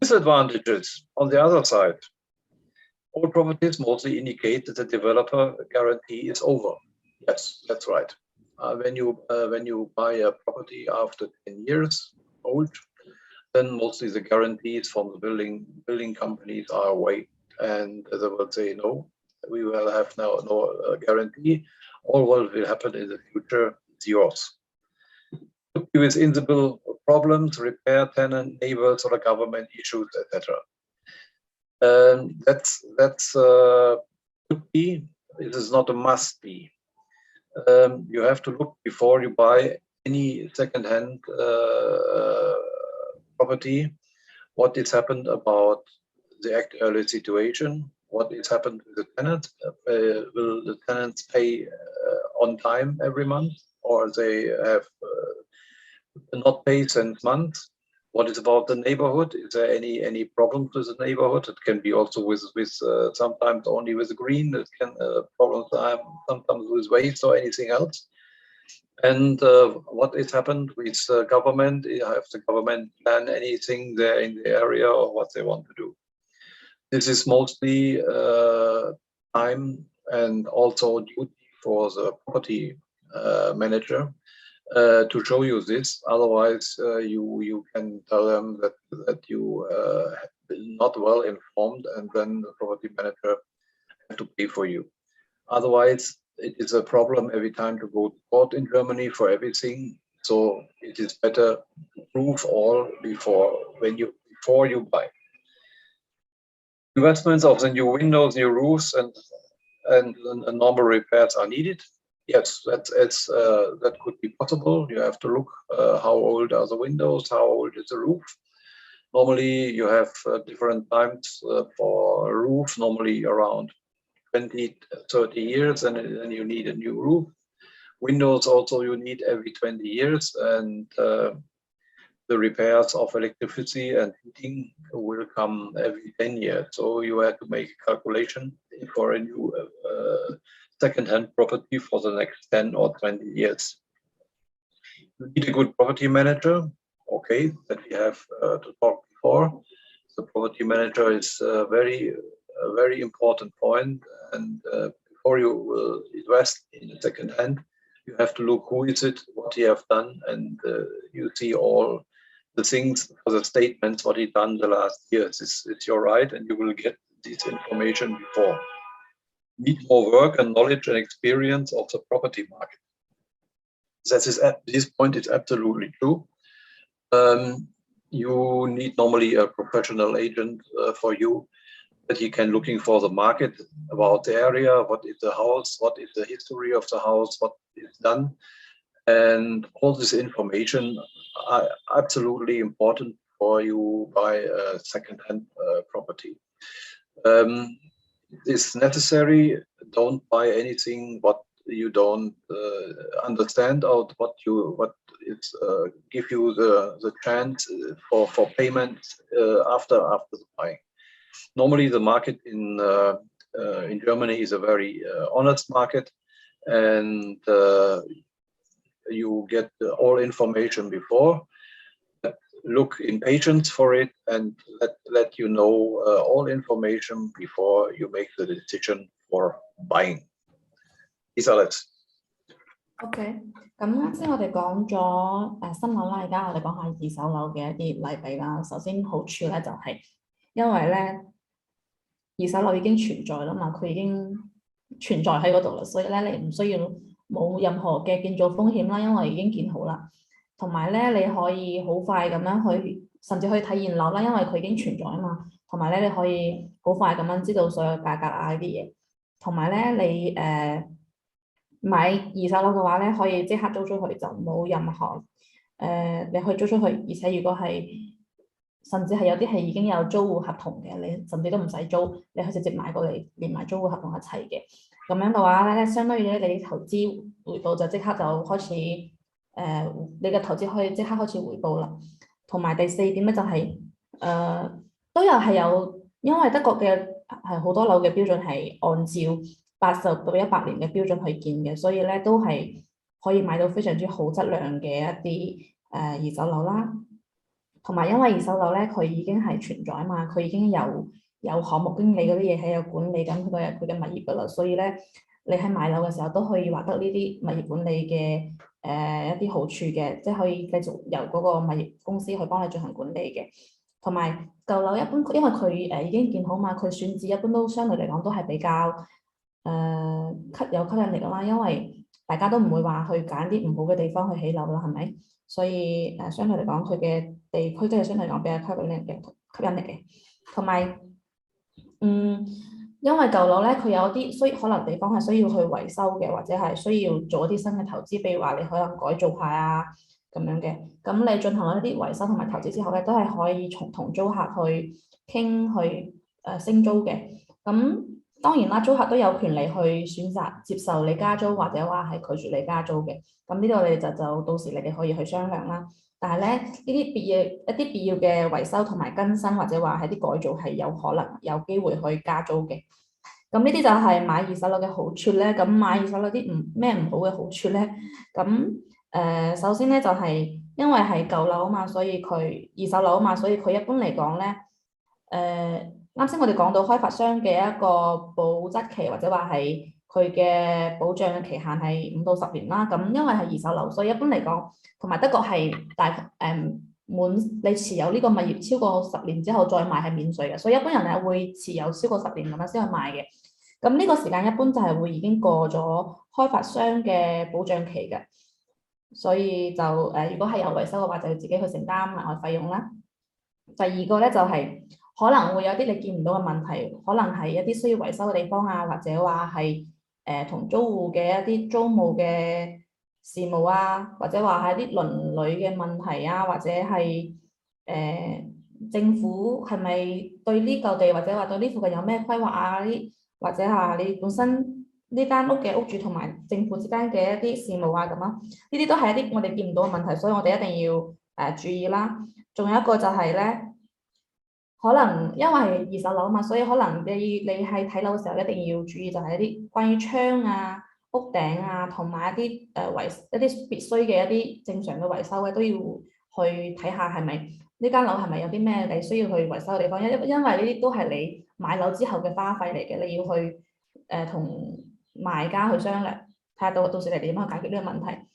Disadvantages on the other side. Old properties mostly indicate that the developer guarantee is over. Yes, that's right. When you buy a property after 10 years old, then mostly the guarantees from the building companies are away, and they will say, no, we will have no guarantee. All what will happen in the future is yours. Could be with invisible problems, repair, tenant, neighbors, or government issues, etc. That's could be. It is not a must be. You have to look before you buy any second-hand property, what has happened about the actual situation, what has happened with the tenant. Will the tenants pay on time every month, or they have not paid since months? What is about the neighborhood? Is there any problems with the neighborhood? It can be also with sometimes only with green. It can problems sometimes with waste or anything else. And what has happened with government? Have the government plan anything there in the area, or what they want to do? This is mostly time and also duty for the property manager to show you this. Otherwise, you can tell them that you not well informed, and then the property manager have to pay for you. Otherwise, it is a problem every time to go to court in Germany for everything. So it is better to prove all before you buy. Investments of the new windows, new roofs, and normal repairs are needed. Yes, that could be possible. You have to look how old are the windows, how old is the roof. Normally, you have different times for a roof. Normally around 20-30 years, and then you need a new roof. Windows also you need every 20 years, and the repairs of electricity and heating will come every 10 years. So you have to make a calculation for a new second-hand property for the next 10 or 20 years. You need a good property manager. Okay, that we have to talk before. The property manager is a very important point, and before you will invest in a second hand, you have to look who is it, what he have done, and you see all the things for the statements, what he done the last years. It's your right, and you will get this information before. Need more work and knowledge and experience of the property market. That is at this point, it's absolutely true. You need normally a professional agent for you, that he can looking for the market, about the area, what is the house, what is the history of the house, what is done, and all this information are absolutely important for you buy a second-hand property. It's necessary. Don't buy anything what you don't understand, or what it's give you the chance for payment after the buying. Normally, the market in Germany is a very honest market, and you get all information before. Look in patience for it, and let you know all information before you make the decision for buying. Is Alex? OK， 咁啱先我哋講咗新樓啦，而家我哋講下二手樓嘅一啲例比啦。首先好處咧就係因為咧二手樓已經存在啦嘛，佢已經存在喺嗰度啦，所以咧你唔需要冇任何嘅建造風險啦，因為已經建好啦。同埋咧你可以好快咁樣去，甚至可以睇現樓啦，因為佢已經存在啊嘛。同埋咧你可以好快咁樣知道所有價格啊呢啲嘢。同埋咧你買二手樓嘅話咧，可以即刻租出去，就冇任何你可以租出去，而且如果係甚至係有啲係已經有租戶合同嘅，你甚至都唔使租，你可以直接買過嚟，連埋租戶合同一齊嘅。咁樣嘅話咧，相當於咧你投資回報就即刻就開始你嘅投資可以即刻開始回報啦。同埋第四點咧就係都有係有，因為德國嘅係好多樓嘅標準係按照80到100年嘅標準去建嘅，所以咧都係可以買到非常之好質量嘅一啲二手樓啦。同埋因為二手樓咧，佢已經係存在啊嘛，佢已經有項目經理嗰啲嘢喺度管理緊佢嘅物業噶啦，所以咧你喺買樓嘅時候都可以獲得呢啲物業管理嘅一啲好處嘅，即係可以繼續由嗰個物業公司去幫你進行管理嘅。同埋舊樓一般，因為佢已經建好嘛，佢選址一般都相對嚟講都係比較有吸引力啦，因為大家都唔會話去揀啲唔好嘅地方去起樓啦，係咪？所以相對嚟講，佢嘅地區都係相對嚟講比較吸引力嘅。同埋因為舊樓咧，佢有啲可能地方係需要去維修嘅，或者係需要做一啲新嘅投資，譬如話你可能改造下啊咁樣嘅。咁你進行一啲維修同埋投資之後咧，都係可以同租客去傾去升租嘅。咁當然啦，租客都有權利去選擇接受你加租，或者話係拒絕你加租嘅。咁呢度你就到時你哋可以去商量啦。但係咧，呢啲必要嘅維修同埋更新，或者話係啲改造係有可能有機會去加租嘅。咁呢啲就係買二手樓嘅好處咧。咁買二手樓啲咩唔好嘅好處咧？咁首先咧就係因為係舊樓啊嘛，所以佢二手樓啊嘛，所以佢一般嚟講咧，啱先我哋講到開發商嘅一個保質期，或者話係佢嘅保障嘅期限係5到10年啦。咁因為係二手樓，所以一般嚟講，同埋德國係你持有呢個物業超過10年之後再賣係免稅嘅，所以一般人係會持有超過10年咁樣先去賣嘅。咁呢個時間一般就係會已經過咗開發商嘅保障期嘅，所以就如果係有維修嘅話，就要自己去承擔額外費用啦。第二個咧就係可能會有啲你見唔到嘅問題，可能係一啲需要維修嘅地方啊，或者話係同租戶嘅一啲租務嘅事務啊，或者話係啲鄰里嘅問題啊，或者係政府係咪對呢嚿地或者話對呢附近有咩規劃啊？或者係你本身呢間屋嘅屋主同埋政府之間嘅一啲事務啊咁啊，呢啲都係一啲我哋見唔到嘅問題，所以我哋一定要注意啦。仲有一個就係咧，可能因為係二手樓啊嘛，所以可能你喺睇樓嘅時候一定要注意，就係一啲關於窗啊、屋頂啊，同埋一啲一啲必須嘅一啲正常嘅維修咧，都要去睇下係咪呢間樓係咪有啲咩你需要去維修嘅地方，因為呢啲都係你買樓之後嘅花費嚟嘅，你要去同買家去商量，睇下到時你哋點樣解決呢個問題。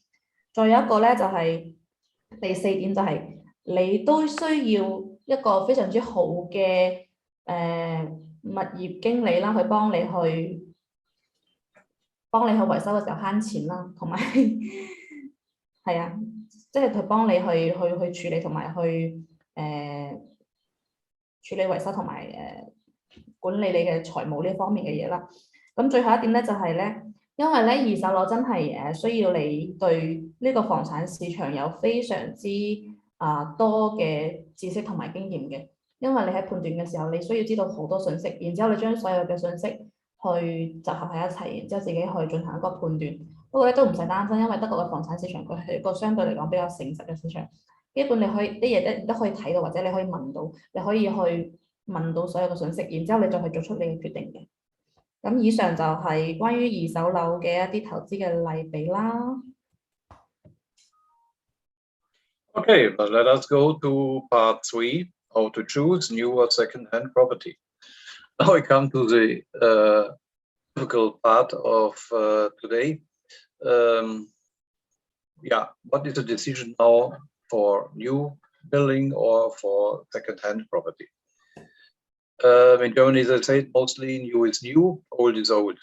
再有一個咧就係、第4點就係、你都需要一個非常之好嘅物業經理啦，去幫你去維修嘅時候慳錢啦，同埋係啊，即係佢幫你去處理同埋去處理維修同埋管理你嘅財務呢方面嘅嘢啦。咁最後一點咧就係咧，因為咧二手樓真係需要你對呢個房產市場有非常之多嘅知識同埋經驗嘅，因為你喺判斷嘅時候，你需要知道好多信息，然之後你將所有嘅信息去集合喺一齊，然之後自己去進行一個判斷。不過咧都唔使擔心，因為德國嘅房產市場佢係一個相對嚟講比較誠實嘅市場，基本你可以啲嘢都可以睇到，或者你可以問到，你可以去問到所有嘅信息，然之後你再去做出你嘅決定嘅。咁以上就係關於二手樓嘅一啲投資嘅例比啦。Okay, but let us go to part 3, how to choose new or second-hand property. Now we come to the difficult part of today. What is the decision now for new building or for second-hand property? In Germany, they say mostly new is new, old is old.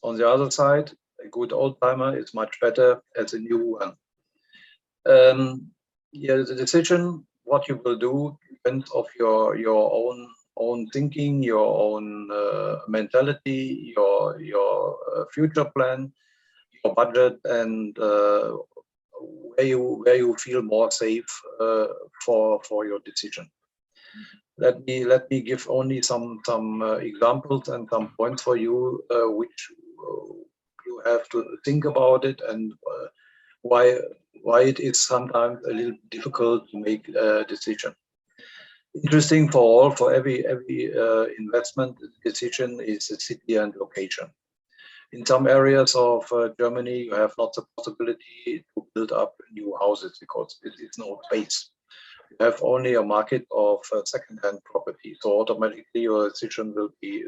On the other side, a good old-timer is much better as a new one. The decision what you will do depends of your own thinking, your own mentality, your future plan, your budget, and where you feel more safe for your decision. Let me give only some examples and some points for you which you have to think about it, and why it is sometimes a little difficult to make a decision. Interesting for every investment decision is the city and location. In some areas of Germany, you have not the possibility to build up new houses because it's no space. You have only a market of second-hand property, so automatically your decision will be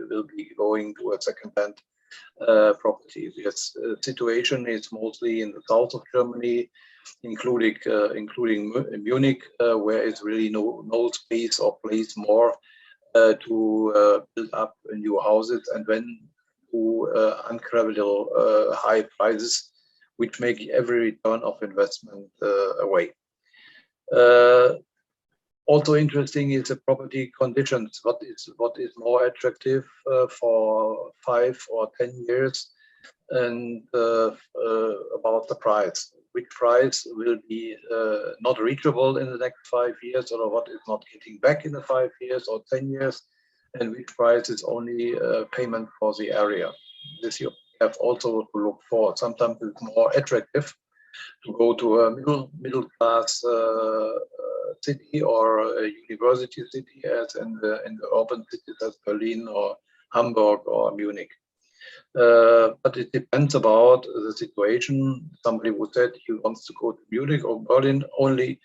going to a second-hand property. This situation is mostly in the south of Germany, including Munich, where is really no space or place more to build up new houses, and when to incredible high prices, which make every return of investment away. Also interesting is the property conditions. What is more attractive for 5 or 10 years, and about the price. Which price will be not reachable in the next 5 years, or what is not getting back in the 5 years or 10 years, and which price is only payment for the area. This you have also to look for. Sometimes it's more attractive to go to a middle class city or a university city, as in the urban cities as Berlin or Hamburg or Munich. But it depends about the situation. Somebody who said he wants to go to Munich or Berlin only,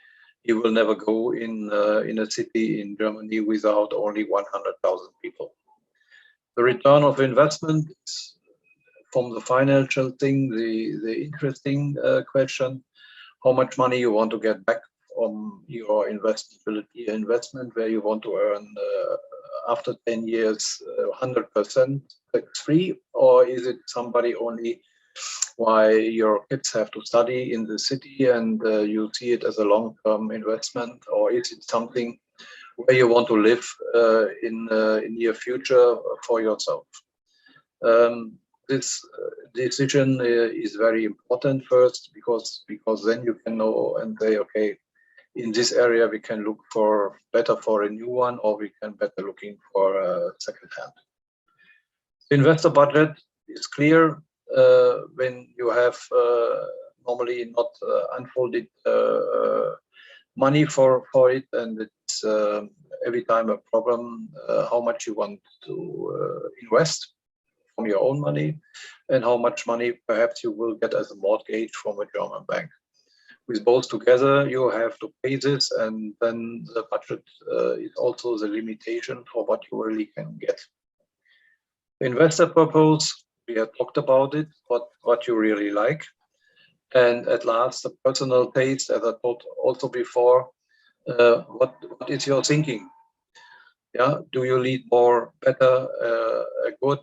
he will never go in a city in Germany without only 100,000 people. The return of investment is, from the financial thing, the interesting question: how much money you want to get back from your investment, where you want to earn after 10 years 100% tax-free, or is it somebody only why your kids have to study in the city and you see it as a long-term investment, or is it something where you want to live in near future for yourself? This decision is very important first, because then you can know and say, okay, in this area we can look for a new one, or we can better looking for a second hand. Investor budget is clear when you have normally not unfolded money for it, and it's every time a problem how much you want to invest from your own money, and how much money perhaps you will get as a mortgage from a German bank. With both together, you have to pay this, and then the budget is also the limitation for what you really can get. Investor purpose we have talked about it, what you really like. And at last, the personal taste, as I thought also before, what is your thinking? Yeah, do you lead more better a good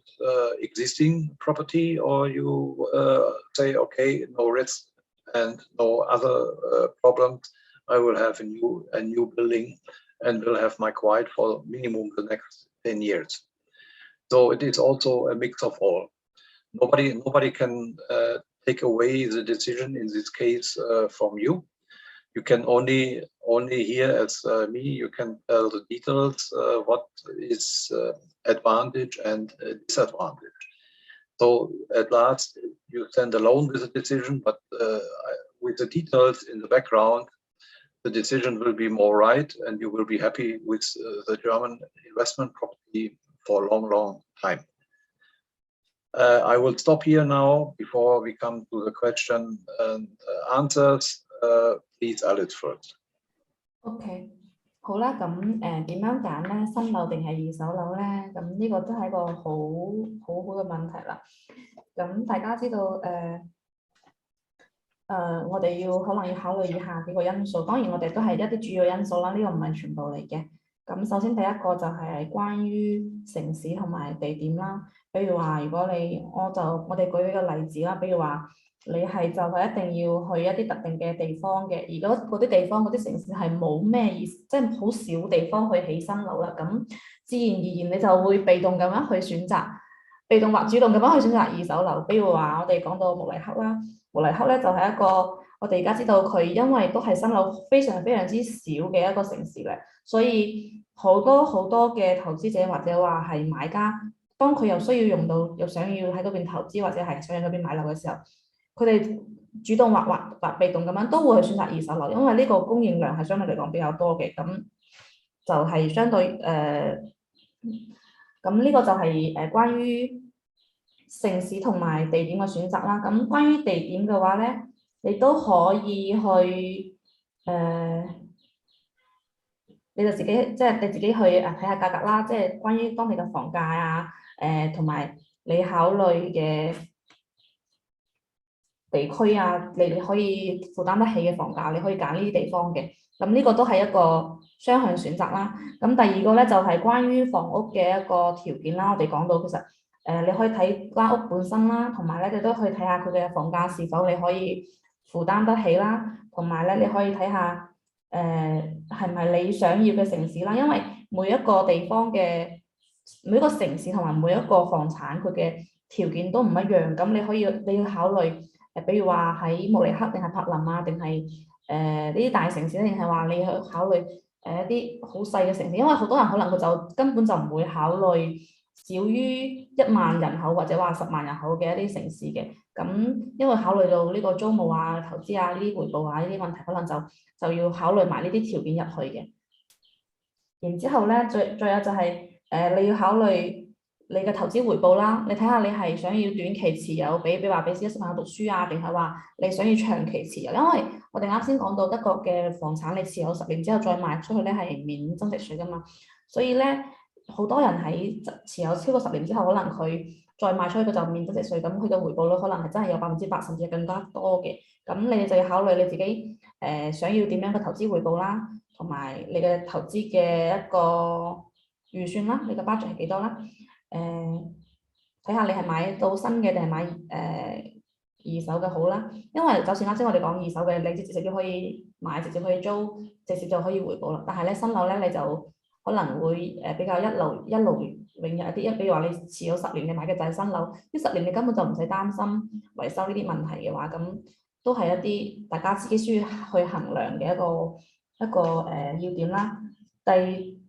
existing property, or you say, okay, no risk and no other problems, I will have a new building and will have my quiet for minimum the next 10 years. So it is also a mix of all. Nobody can take away the decision in this case from you. You can only hear as me, you can tell the details, what is advantage and disadvantage. So at last, you stand alone with the decision, but with the details in the background, the decision will be more right, and you will be happy with the German investment property for a long, long time. I will stop here now before we come to the question and answers. Please, Alice first. OK， 好啦，咁點樣揀咧？新樓定係二手樓咧？咁呢個都係一個好嘅問題啦。咁大家知道我哋可能要考慮以下幾個因素，當然我哋都係一啲主要因素啦，呢個唔係全部嚟嘅。咁首先第一個就係關於城市同埋地點啦，比如話如果我哋舉一個例子啦，比如話你係就係一定要去一啲特定嘅地方嘅，如果嗰啲地方嗰啲城市係冇咩意思，即係好少地方去起新樓啦，咁自然而然你就會被動咁樣去選擇，被動或主動咁樣去選擇二手樓。比如話我哋講到慕尼黑啦，慕尼黑咧就係一個我哋而家知道佢因為都係新樓非常非常之少嘅一個城市嘅，所以好多嘅投資者或者話係買家，當佢又需要用到又想要喺嗰邊投資或者係想喺嗰邊買樓嘅時候，佢哋主動或被動咁樣都會去選擇二手樓，因為呢個供應量係相對嚟講比較多嘅，咁就係相對咁呢個就係關於城市同埋地點嘅選擇啦。咁關於地點嘅話咧，你都可以去你就自己你自己去睇下價格啦，即係關於當地嘅房價啊，同埋你考慮嘅地區啊，你可以負擔得起嘅房價，你可以揀呢啲地方嘅。咁呢個都係一個雙向選擇啦。咁第二個咧就係關於房屋嘅一個條件啦。我哋講到其實你可以睇間屋本身啦，同埋咧你都可以睇下佢嘅房價是否你可以負擔得起啦，同埋咧你可以睇下係咪你想要嘅城市啦。因為每一個地方嘅每一個城市同埋每一個房產佢嘅條件都唔一樣，咁你要考慮比如話喺慕尼黑定係柏林啊，定係呢啲大城市，定係話你去考慮一啲好細嘅城市，因為好多人可能佢就根本就唔會考慮少於1萬人口或者話10萬人口嘅一啲城市嘅。咁因為考慮到呢個租務啊、投資啊、呢啲回報啊呢啲問題，可能就要考慮埋呢啲條件入去嘅。然之後咧，最有就係你要考慮你嘅投資回報啦。你睇下你係想要短期持有，比如話俾小朋友讀書啊，定係話你想要長期持有？因為我哋啱先講到德國嘅房產，你持有10年之後再賣出去咧係免增值稅噶嘛，所以咧好多人喺持有超過10年之後，可能佢再賣出去佢就免增值稅，咁佢嘅回報率可能係真係有8%甚至更加多嘅。咁你就要考慮你自己想要點樣嘅投資回報啦，同埋你嘅投資嘅一個預算啦，你嘅 budget 係幾多啦？睇下你係買到新嘅定係買二手嘅好啦。因為就算啱先我哋講二手嘅，你直接可以買，直接可以租，直接就可以回報啦。但係咧新樓咧你就可能會比較一勞永逸一啲，比如話你持有10年，你買嘅就係新樓，呢10年你根本就唔使擔心維修呢啲問題嘅話，咁都係一啲大家自己需要去衡量嘅一個要點啦。第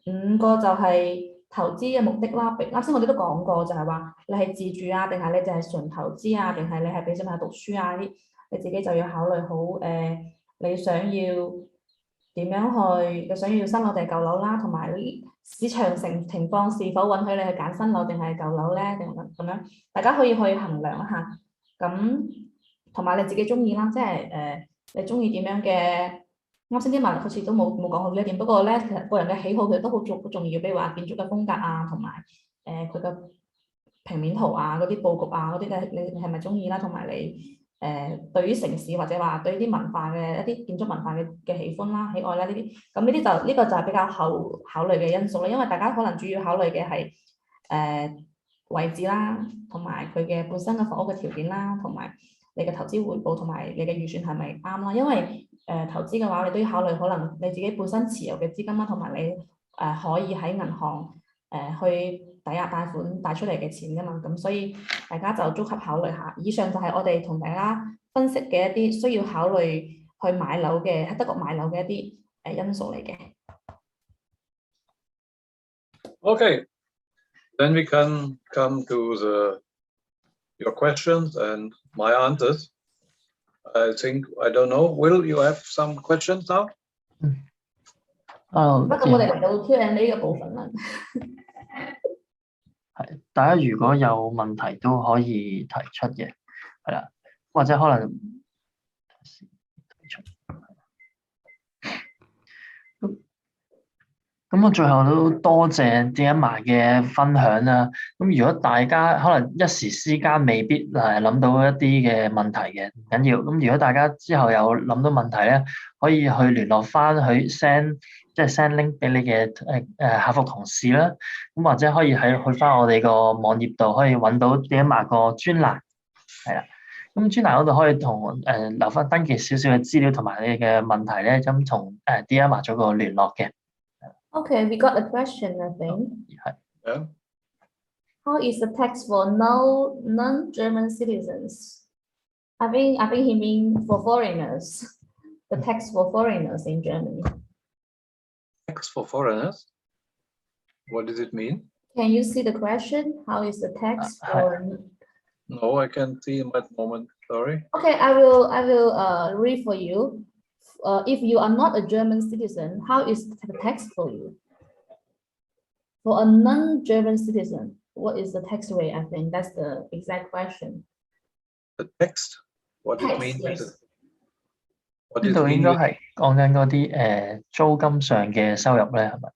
5個就係投資嘅目的啦。啱先我哋都講過，就係話你係自住啊，定係你就係純投資啊，定係你係俾小朋友讀書啊啲，你自己就要考慮好你想要點樣去，你想要新樓定係舊樓啦，同埋市場情況是否允許你去揀新樓定係舊樓咧，定咁樣，大家可以去衡量一下。咁同埋你自己中意啦，即係你中意點樣嘅？啱先啲問好似都冇講好呢一點，不過咧其實個人嘅喜好其實都好重要，比如話建築嘅風格啊，同埋佢嘅平面圖啊、嗰啲佈局啊嗰啲咧，你係咪中意啦？同埋你對於城市或者話對於啲文化嘅一啲建築文化嘅喜歡啦、喜愛啦呢啲，咁呢啲就呢個就係比較後考慮嘅因素啦。因為大家可能主要考慮嘅係位置啦，同埋佢嘅本身嘅房屋嘅條件啦，同埋你嘅投資回報同埋你嘅預算係咪啱啦？因為投資嘅話，你都要考慮可能你自己本身持有嘅資金啦，同埋你可以喺銀行去抵押貸款貸出嚟嘅錢㗎嘛。咁所以大家就綜合考慮下。以上就係我哋同大家分析嘅一啲需要考慮去買樓嘅喺德國買樓嘅一啲因素嚟嘅。Okay, then we can come to your questions and my answers. I think, I don't know, Will, you have some questions now? 不過我哋嚟到 Q&A 呢個部分啦。係，大家如果有問題都可以提出嘅，係啦，或者可能咁我最後都多謝 Diana 嘅分享啦。咁如果大家可能一時之間未必諗到一啲嘅問題嘅，唔緊要。咁如果大家之後有諗到問題咧，可以去聯絡翻佢 send link 俾你嘅客服同事啦。咁或者可以去翻我哋個網頁度可以揾到 Diana 個專欄，係啦。咁專欄嗰度可以同留翻登記少少嘅資料同埋你嘅問題咧，咁同Diana 做個聯絡嘅。Okay, we got a question, I think. Yeah. How is the tax for non-German citizens? I think he means for foreigners. The tax for foreigners in Germany. Tax for foreigners? What does it mean? Can you see the question? How is the tax for? No, I can't see at the moment. Sorry. Okay, I will read for you. If you are not a German citizen, how is the tax for you? For a non-German citizen, what is the tax rate? I think that's the exact question. The text? What Tax, it means? yes. What 呢 it 度應 mean 該 with 係講緊嗰啲租金上嘅收入咧，係咪？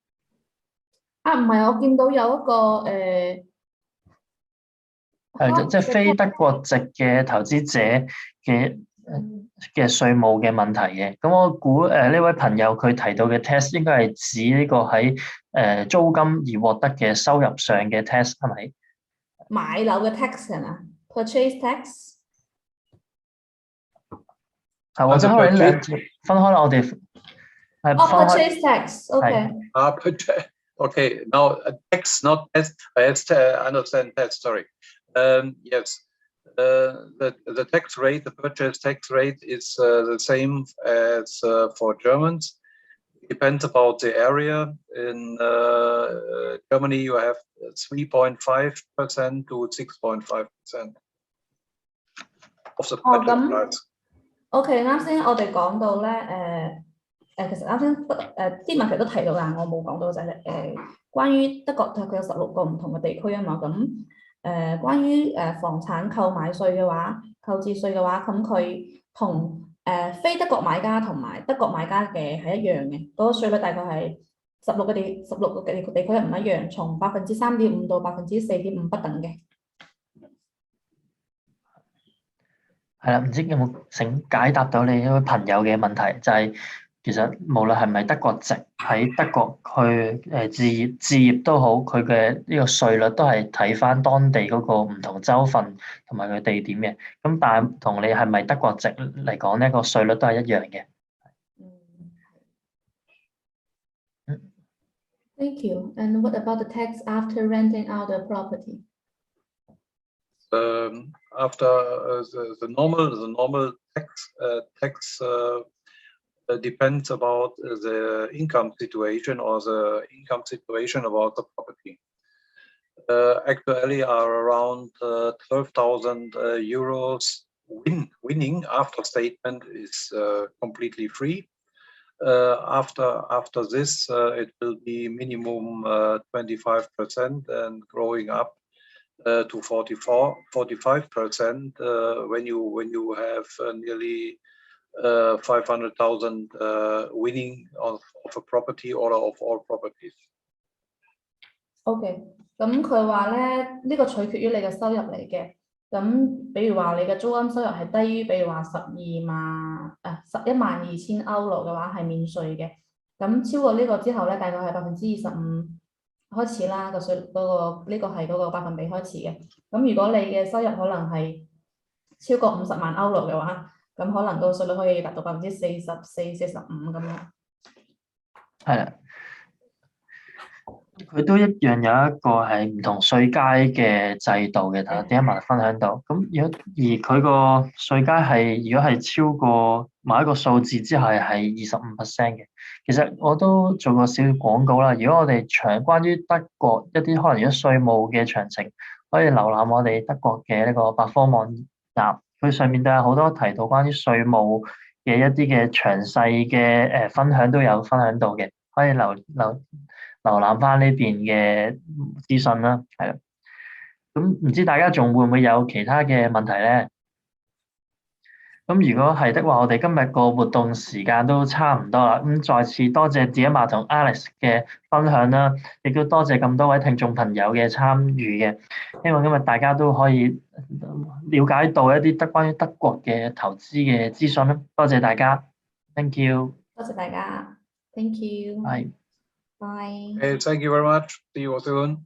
啊，唔係，我見到有一個即係非德國籍嘅投資者嘅稅務嘅問題嘅。咁我估呢位朋友佢提到嘅 tax 應該係指呢個喺租金而獲得嘅收入上嘅 tax 係咪？買樓嘅 tax 係嘛 ？Purchase tax 係或者可能兩分開啦，我哋係分開。purchase tax，OK。Okay, now tax, not test. I understand that. Sorry. Yes, the tax rate, the purchase tax rate is the same as for Germans. It depends about the area. In Germany, you have 3.5% to 6.5% of the purchase price. OK， 啱先我哋講到咧，其實啱先啲問題都提到，但係我冇講到就係關於德國佢有16個唔同嘅地區啊嘛，咁關於房產購買稅嘅話，購置稅嘅話，咁佢同非德國買家同埋德國買家嘅係一樣嘅，嗰個稅率大概係16個地區係唔一樣，從3.5%到4.5%不等嘅。係啦，唔知有冇請解答到你一位朋友嘅問題，就係其實無論係咪德國籍喺德國去置業都好，佢嘅呢個稅率都係睇翻當地嗰個唔同州份同埋佢地點嘅。咁但係同你係咪德國籍嚟講呢個稅率都係一樣嘅。Thank you. And what about the tax after renting out the property? After the normal tax depends about the income situation or the income situation about the property. Actually, are around 12,000 euros winning after statement is completely free. After this, it will be minimum 25% and growing up to 45% when you have nearly 500,000 winning of a property or of all properties. OK，咁佢話咧呢個取決於你嘅收入嚟嘅。咁比如話你嘅租金收入係低於，比如話11,200歐羅嘅話係免稅嘅。咁超過呢個之後咧，大概係25%開始啦，個稅呢個係嗰個百分比開始嘅。咁如果你嘅收入可能係超過50萬歐羅嘅話，咁可能個稅率可以達到44%、45%咁樣。係啦。佢都一樣有一個係唔同稅階嘅制度嘅，大家第一晚分享到。咁而佢個稅階係如果係超過某一個數字之後係25% 嘅。其實我都做過少少廣告啦。如果我哋關於德國一啲可能如果稅務嘅詳情，可以瀏覽我哋德國嘅呢個百科網站，佢上面都有好多提到關於稅務嘅一啲嘅詳細嘅分享都有分享到嘅，可以瀏覽翻呢邊嘅資訊啦，係啦。咁唔知大家仲會唔會有其他嘅問題咧？咁如果係的話，我哋今日個活動時間都差唔多啦。咁再次多謝 Diana 同 Alex 嘅分享啦，亦都多謝咁多位聽眾朋友嘅參與嘅。希望今日大家都可以了解到一啲關於德國嘅投資嘅資訊啦。多謝大家 ，Thank you。多謝大家，Thank you。係。Bye. Hey, thank you very much. See you soon.